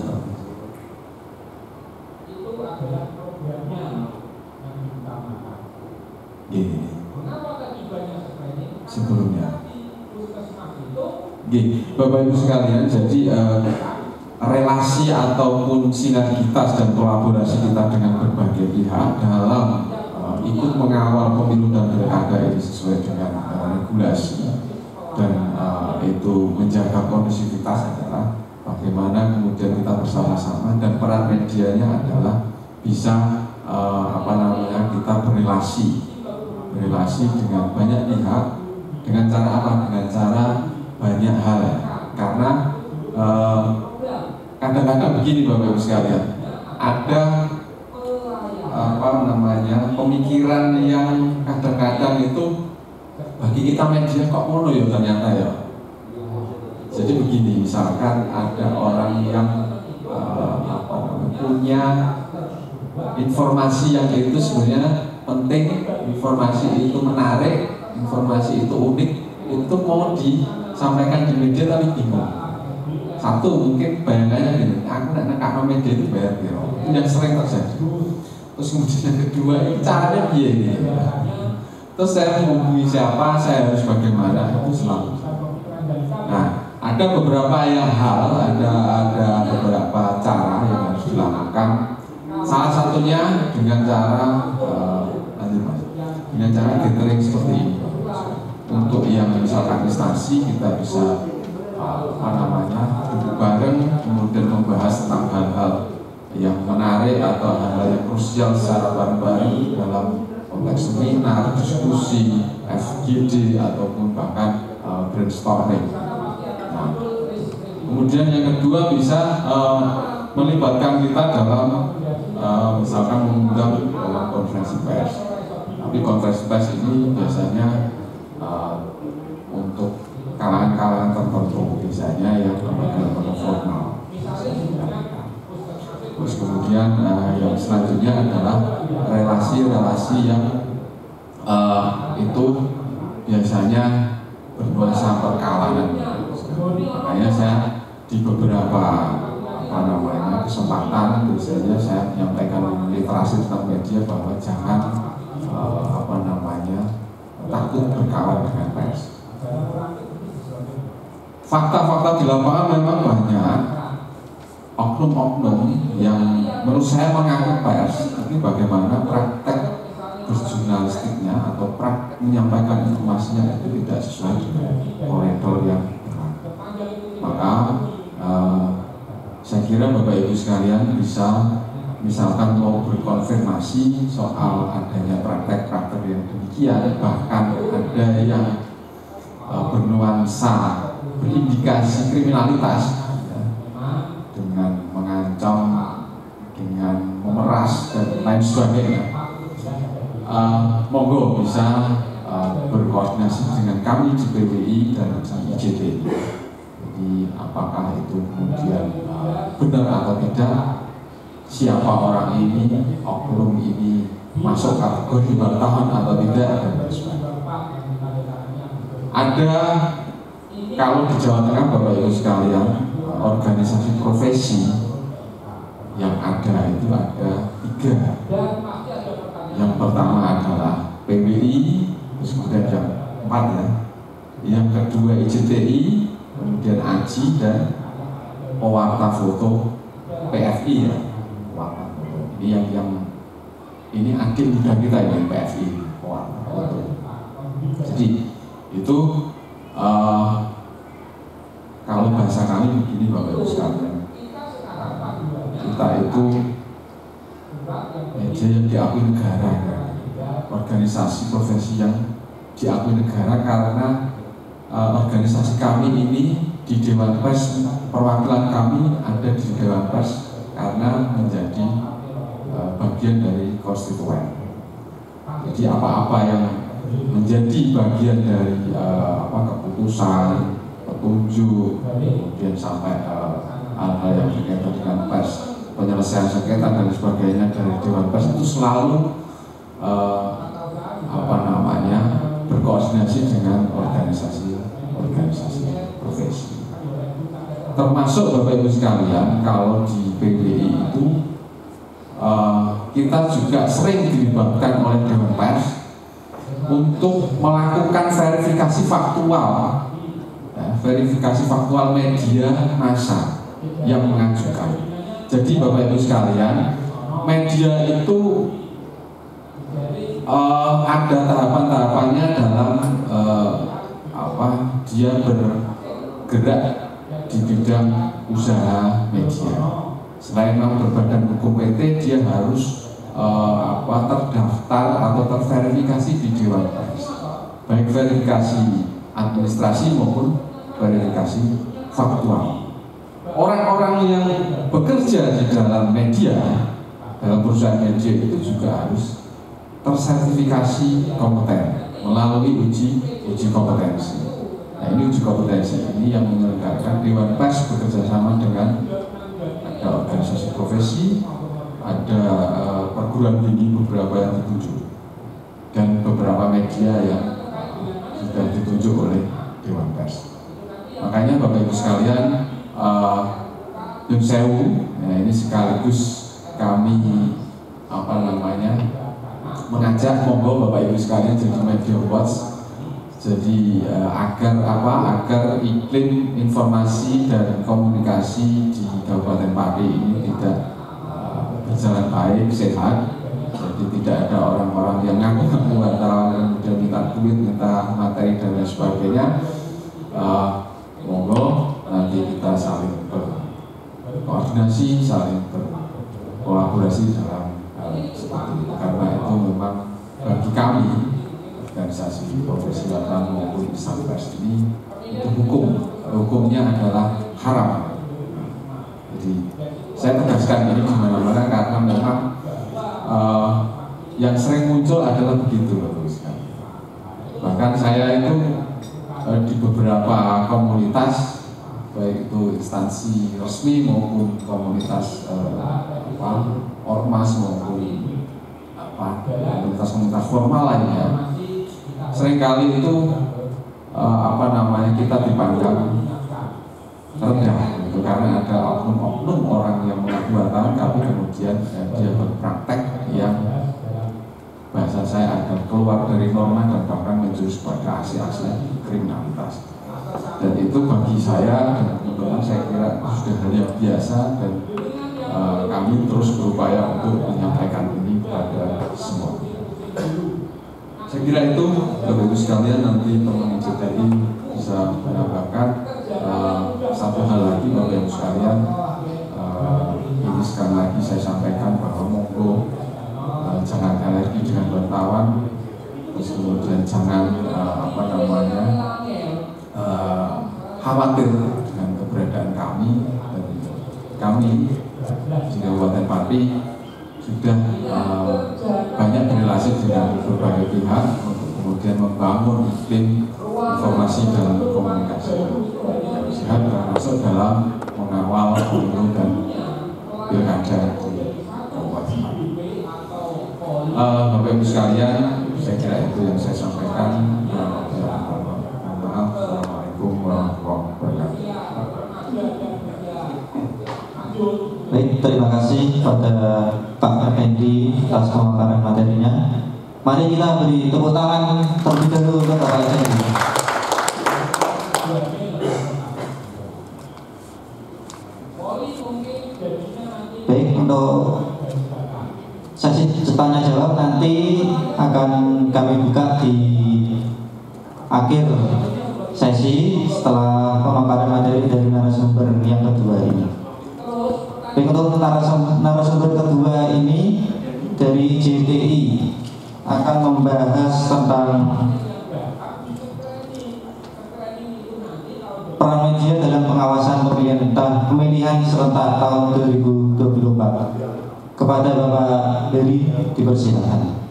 sebelumnya Bapak Ibu sekalian, jadi relasi ataupun sinergitas dan kolaborasi kita dengan berbagai pihak dalam ikut mengawal pemilu dan pilkada ini sesuai dengan regulasi dan itu menjaga kondusivitas adalah bagaimana kemudian kita bersama-sama, dan peran medianya adalah bisa kita berrelasi dengan banyak pihak dengan cara apa? Dengan cara banyak hal. Karena kadang-kadang begini Bapak Ibu sekalian, ada pemikiran yang kadang-kadang itu bagi kita media kok ngono ya ternyata ya. Jadi begini, misalkan ada orang yang punya informasi yang itu sebenarnya penting, informasi itu menarik, informasi itu unik, itu mau disampaikan di media tapi bingung. Satu, mungkin bayangannya gini, aku nak media itu bayar gitu. Itu yang sering terjadi. Terus kemudian yang kedua, itu caranya begini. Terus saya menghubungi siapa, saya harus bagaimana, itu selalu. Nah, ada beberapa hal, ada beberapa cara yang harus dilakukan. Salah satunya dengan cara gathering seperti ini. Untuk yang misalkan instansi, kita bisa duduk bareng, kemudian membahas tentang hal-hal yang menarik atau hal-hal yang krusial secara bareng-bareng dalam konteks seminar, diskusi, FGD ataupun bahkan brainstorming. Nah, kemudian yang kedua bisa melibatkan kita dalam misalkan mengundang dalam konferensi pers. Tapi konferensi pers ini biasanya untuk kalangan-kalangan tertentu, biasanya yang lembaga-lembaga formal. Terus kemudian yang selanjutnya adalah relasi-relasi yang itu biasanya bernuansa perkawanan. Makanya saya di beberapa kesempatan biasanya saya menyampaikan literasi tentang media bahwa jangan takut berkawan dengan pers. Fakta-fakta di lapangan memang banyak oknum-oknum yang menurut saya mengaku pers. Ini bagaimana praktek berjurnalistiknya atau praktek menyampaikan informasinya itu tidak sesuai dengan koridor yang berlaku. Maka saya kira Bapak Ibu sekalian bisa misalkan mau berkonfirmasi soal adanya praktek-praktek yang demikian, bahkan ada yang bernuansa berindikasi kriminalitas dengan mengancam, dengan memeras dan lain sebagainya. Monggo bisa berkoordinasi dengan kami di PWI dan di IJTI. Jadi apakah itu kemudian benar atau tidak, siapa orang ini, oknum ini masuk kategori wartawan atau tidak, dan lain sebagainya. Ada, kalau di Jawa Tengah Bapak Ibu sekalian, organisasi profesi yang ada itu ada 3. Yang pertama adalah PWI, terus kemudian yang 4 ya. Yang kedua IJTI, kemudian AJI dan pewarta foto PFI ya. Pewarta foto. Ini yang ini adik muda kita ini PFI, pewarta foto. Jadi itu kalau bahasa kami begini Bapak Ibu sekalian, kita itu media yang diakui negara, organisasi profesi yang diakui negara, karena organisasi kami ini di Dewan Pers, perwakilan kami ada di Dewan Pers karena menjadi bagian dari konstituen. Jadi apa-apa yang menjadi bagian dari keputusan, petunjuk, kemudian sampai hal-hal yang berkaitan dengan pers, penyelesaian sengketa dan sebagainya dari Dewan Pers itu selalu berkoordinasi dengan organisasi profesi. Termasuk Bapak Ibu sekalian, kalau di PWI itu kita juga sering dilibatkan oleh Dewan Pers untuk melakukan verifikasi faktual, verifikasi faktual media massa yang mengajukan. Jadi Bapak Ibu sekalian, media itu ada tahapan-tahapannya dalam dia bergerak di bidang usaha media. Selain berbadan hukum PT, dia harus terdaftar atau terverifikasi di Dewan Pers, baik verifikasi administrasi maupun verifikasi faktual. Orang-orang yang bekerja di dalam media, dalam perusahaan media itu juga harus tersertifikasi kompeten melalui uji kompetensi. Nah, ini uji kompetensi ini yang menyelenggarakan Dewan Pers bekerjasama dengan ada organisasi profesi, ada perguruan tinggi beberapa yang ditunjuk, dan beberapa media yang sudah ditunjuk oleh Dewan Pers. Makanya Bapak Ibu sekalian, Nyun Sewu, ini sekaligus kami mengajak monggo Bapak Ibu sekalian jadi Media Watch. Jadi agar iklim informasi dan komunikasi di Kabupaten Pati ini tidak berjalan baik, sehat. Jadi tidak ada orang-orang yang ngaku-ngaku wartawan kemudian minta duit, minta materi dan lain sebagainya. Monggo nanti kita saling berkoordinasi, saling berkolaborasi dalam hal seperti itu. Karena itu memang bagi kami organisasi profesi wartawan maupun instansi pers ini itu hukumnya adalah haram. Jadi saya tegaskan ini dimana-mana karena memang yang sering muncul adalah begitu, bahkan saya itu di beberapa komunitas, baik itu instansi resmi maupun komunitas ormas maupun komunitas formal lainnya, seringkali itu kita dipandang rendah gitu, karena ada oknum-oknum orang yang mengaku wartawan tapi kemudian dia berpraktek yang bahasa saya agak keluar dari norma dan bahkan menjurus pada aksi-aksi kriminalitas. Dan itu bagi saya dan teman-teman saya kira sudah hal yang biasa, dan kami terus berupaya untuk menyampaikan ini kepada semua. Saya kira itu Bapak Ibu sekalian, nanti teman CTI bisa menambahkan satu hal lagi Bapak Ibu sekalian. Ini sekali lagi saya sampaikan bahwa monggo jangan alergi dengan wartawan, terus kemudian jangan khawatir dengan keberadaan kami, dan kami di Kabupaten Pati sudah banyak berrelasi dengan berbagai pihak untuk kemudian membangun iklim informasi dan komunikasi yang sehat, termasuk dalam mengawal pemilu dan pilkada di Kabupaten Pati. Bapak Ibu sekalian, saya kira itu yang saya sampaikan. Maaf, Assalamualaikum warahmatullahi wabarakatuh. Baik, terima kasih pada Pak Effendi atas pemaparan materinya. Mari kita beri tepuk tangan terlebih dahulu untuk Pak Effendi. Baik, untuk sesi tanya jawab nanti akan kami buka di akhir sesi setelah pemaparan materi dari narasumber yang kedua ini. Baik, untuk narasumber kedua ini dari JTI akan membahas tentang peran media dalam pengawasan pemilihan serentak tahun 2024. Kepada Bapak Heri dipersilakan.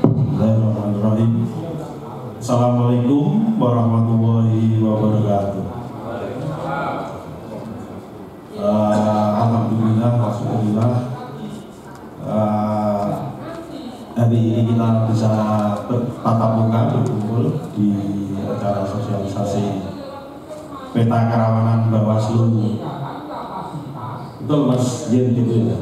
Bismillahirrahmanirrahim. Assalamualaikum warahmatullahi wabarakatuh. Alhamdulillah, alhamdulillah. Hari ini kita bisa bertatap muka berkumpul di acara sosialisasi peta kerawanan Bawaslu. Betul Mas Yen gitu ya.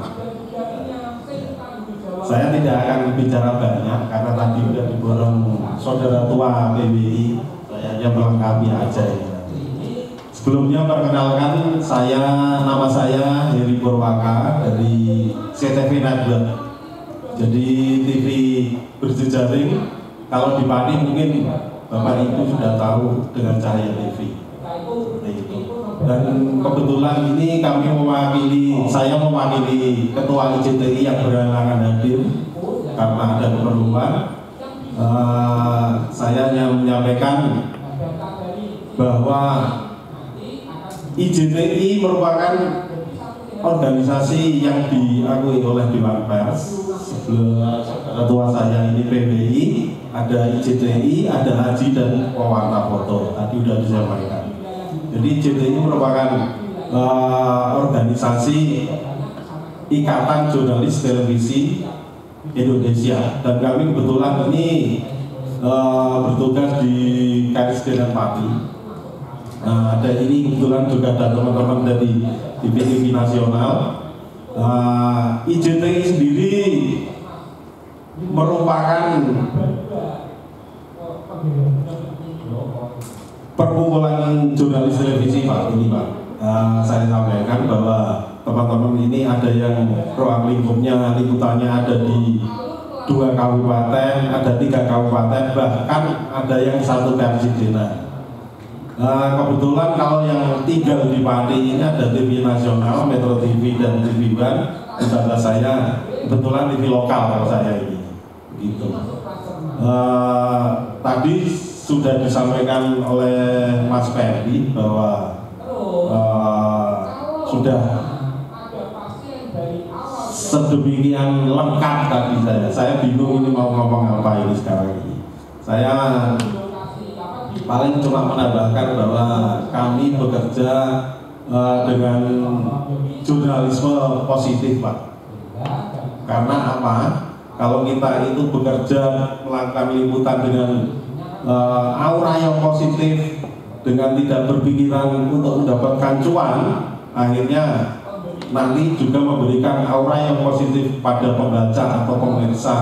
Saya tidak akan bicara banyak karena tadi sudah diborong saudara tua PBI. Saya hanya melengkapi aja ya. Sebelumnya perkenalkan, nama saya Heri Purwaka dari CTV Network. Jadi TV berjejaring kalau di Pati mungkin Bapak Ibu sudah tahu dengan Cahaya TV. Seperti itu. Dan kebetulan ini saya mewakili Ketua IJTI yang berhalangan hadir karena ada keperluan. Saya hanya menyampaikan bahwa IJTI merupakan organisasi yang diakui oleh Dewan Pers. Sebelum ketua saya ini PBI, ada IJTI, ada Haji dan pewarna foto. Tadi sudah disampaikan. Jadi IJTI merupakan organisasi Ikatan Jurnalis Televisi Indonesia, dan kami kebetulan ini bertugas di KSD dan Pati. Ada ini kebetulan juga ada teman-teman dari TV nasional. IJTI sendiri merupakan perkumpulan jurnalis televisi Pak. Ini Pak, saya sampaikan bahwa teman-teman ini ada yang ruang liputannya ada di 2 kabupaten, ada 3 kabupaten, bahkan ada yang 1 Karsidena. Kebetulan kalau yang tinggal di Pati ini ada TV nasional, Metro TV dan TV One. Saudara saya kebetulan TV lokal kalau saya ini, gitu. Tadi sudah disampaikan oleh Mas Ferdi bahwa sudah sedemikian lengkap tadi saya bingung ini mau ngomong apa ini sekarang ini. Saya paling cuma menambahkan bahwa kami bekerja dengan jurnalisme positif, Pak. Karena apa? Kalau kita itu bekerja melakukan liputan dengan aura yang positif, dengan tidak berpikiran untuk mendapatkan cuan, akhirnya nanti juga memberikan aura yang positif pada pembaca atau pemirsa,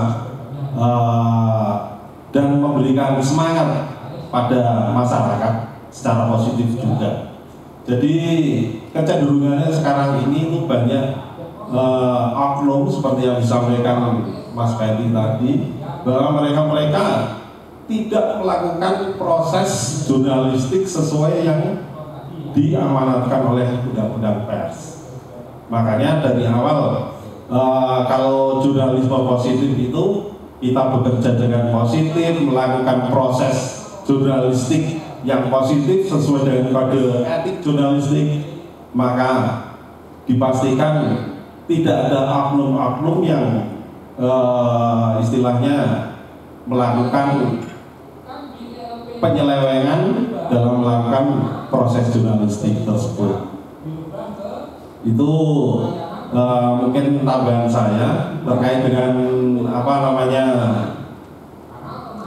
dan memberikan semangat pada masyarakat secara positif juga. Jadi kecenderungannya sekarang ini itu banyak oknum seperti yang disampaikan Mas Ferdi tadi, bahwa mereka tidak melakukan proses jurnalistik sesuai yang diamanatkan oleh Undang-Undang Pers. Makanya dari awal kalau jurnalisme positif itu kita bekerja dengan positif, melakukan proses jurnalistik yang positif sesuai dengan kode etik jurnalistik, maka dipastikan tidak ada oknum-oknum yang istilahnya melakukan penyelewengan dalam melakukan proses jurnalistik tersebut. Itu mungkin tambahan saya terkait dengan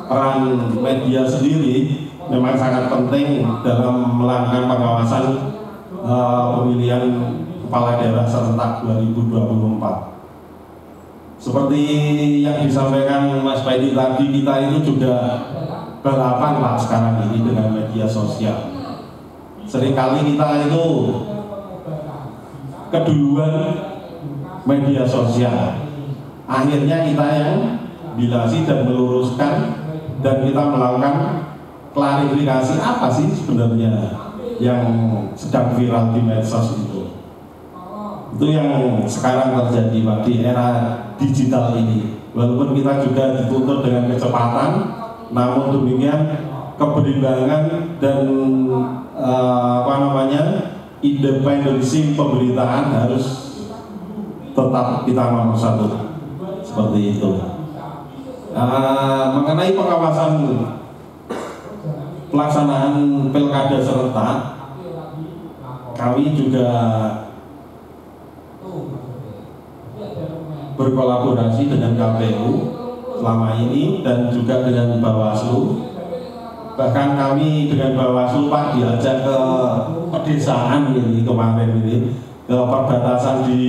peran media sendiri. Memang sangat penting dalam melakukan pengawasan pemilihan kepala daerah serentak 2024. Seperti yang disampaikan Mas Ferdi tadi, kita itu juga balapan Pak sekarang ini dengan media sosial. Seringkali kita itu keduluan media sosial. Akhirnya kita yang bilasi dan meluruskan, dan kita melakukan klarifikasi apa sih sebenarnya yang sedang viral di medsos itu. Itu yang sekarang terjadi Pak di era digital ini. Walaupun kita juga dituntut dengan kecepatan, namun demikian keberimbangan dan independensi pemberitaan harus tetap kita nomor 1. Seperti itu. Mengenai pengawasan pelaksanaan pilkada serentak, kami juga berkolaborasi dengan KPU selama ini dan juga dengan Bawaslu. Bahkan kami dengan Bawaslu Pak diajak ke pedesaan ini kemarin ini, ke perbatasan di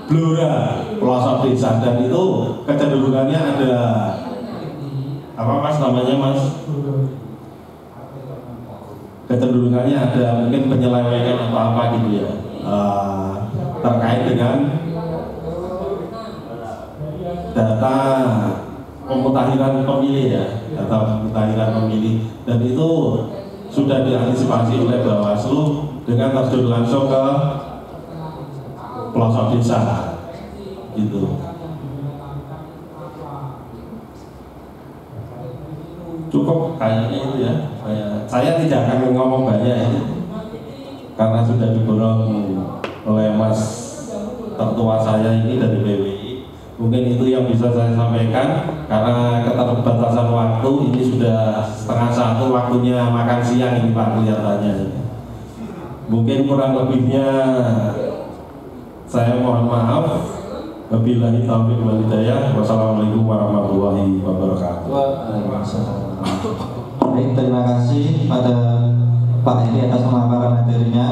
Blora, pelosok desa, dan itu kecenderungannya ada apa Mas namanya Mas? Kecenderungannya ada mungkin penyelewengan atau apa gitu ya, terkait dengan data pemutakhiran pemilih ya, data pemutakhiran pemilih, dan itu sudah diantisipasi oleh Bawaslu dengan terjun langsung ke pelosok desa gitu. Cukup kayaknya itu ya. Saya tidak akan ngomong banyak ini karena sudah diborong oleh Mas tertua saya ini dari PWI. Mungkin itu yang bisa saya sampaikan karena keterbatasan waktu. Ini sudah 1:30 waktunya makan siang ini Pak, kelihatannya. Mungkin kurang lebihnya saya mohon maaf. Wabillahi taufiq wal hidayah. Wassalamualaikum warahmatullahi wabarakatuh. Baik, terima kasih pada Pak Heri atas pemaparan materinya.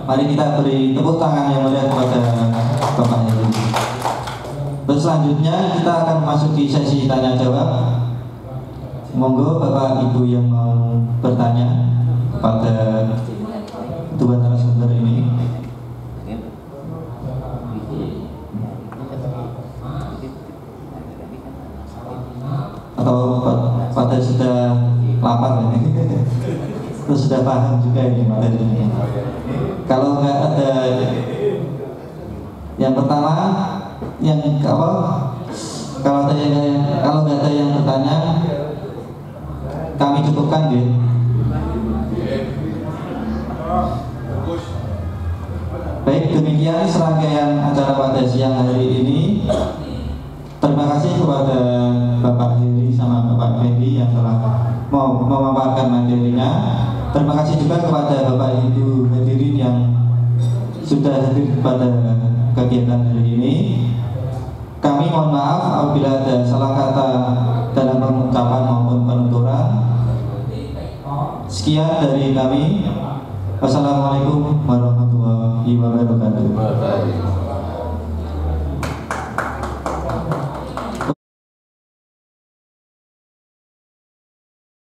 Mari kita beri tepuk tangan yang meriah kepada Bapak Heri. Terus selanjutnya kita akan memasuki sesi tanya jawab. Monggo Bapak Ibu yang mau bertanya pada dua narasumber ini. Atau pada sudah lapar ini, terus sudah paham juga ini materinya. Kalau nggak ada yang pertama, yang apa? Kalau nggak ada yang bertanya, kami cukupkan ya. Baik, demikian serangkaian acara pada siang hari ini. Terima kasih kepada Bapak Heri sama Bapak Fendi yang telah mau memaparkan materinya. Terima kasih juga kepada Bapak Ibu hadirin yang sudah hadir pada kegiatan hari ini. Kami mohon maaf apabila ada salah kata dalam pengucapan maupun penuturan. Sekian dari kami. Wassalamualaikum warahmatullahi wabarakatuh.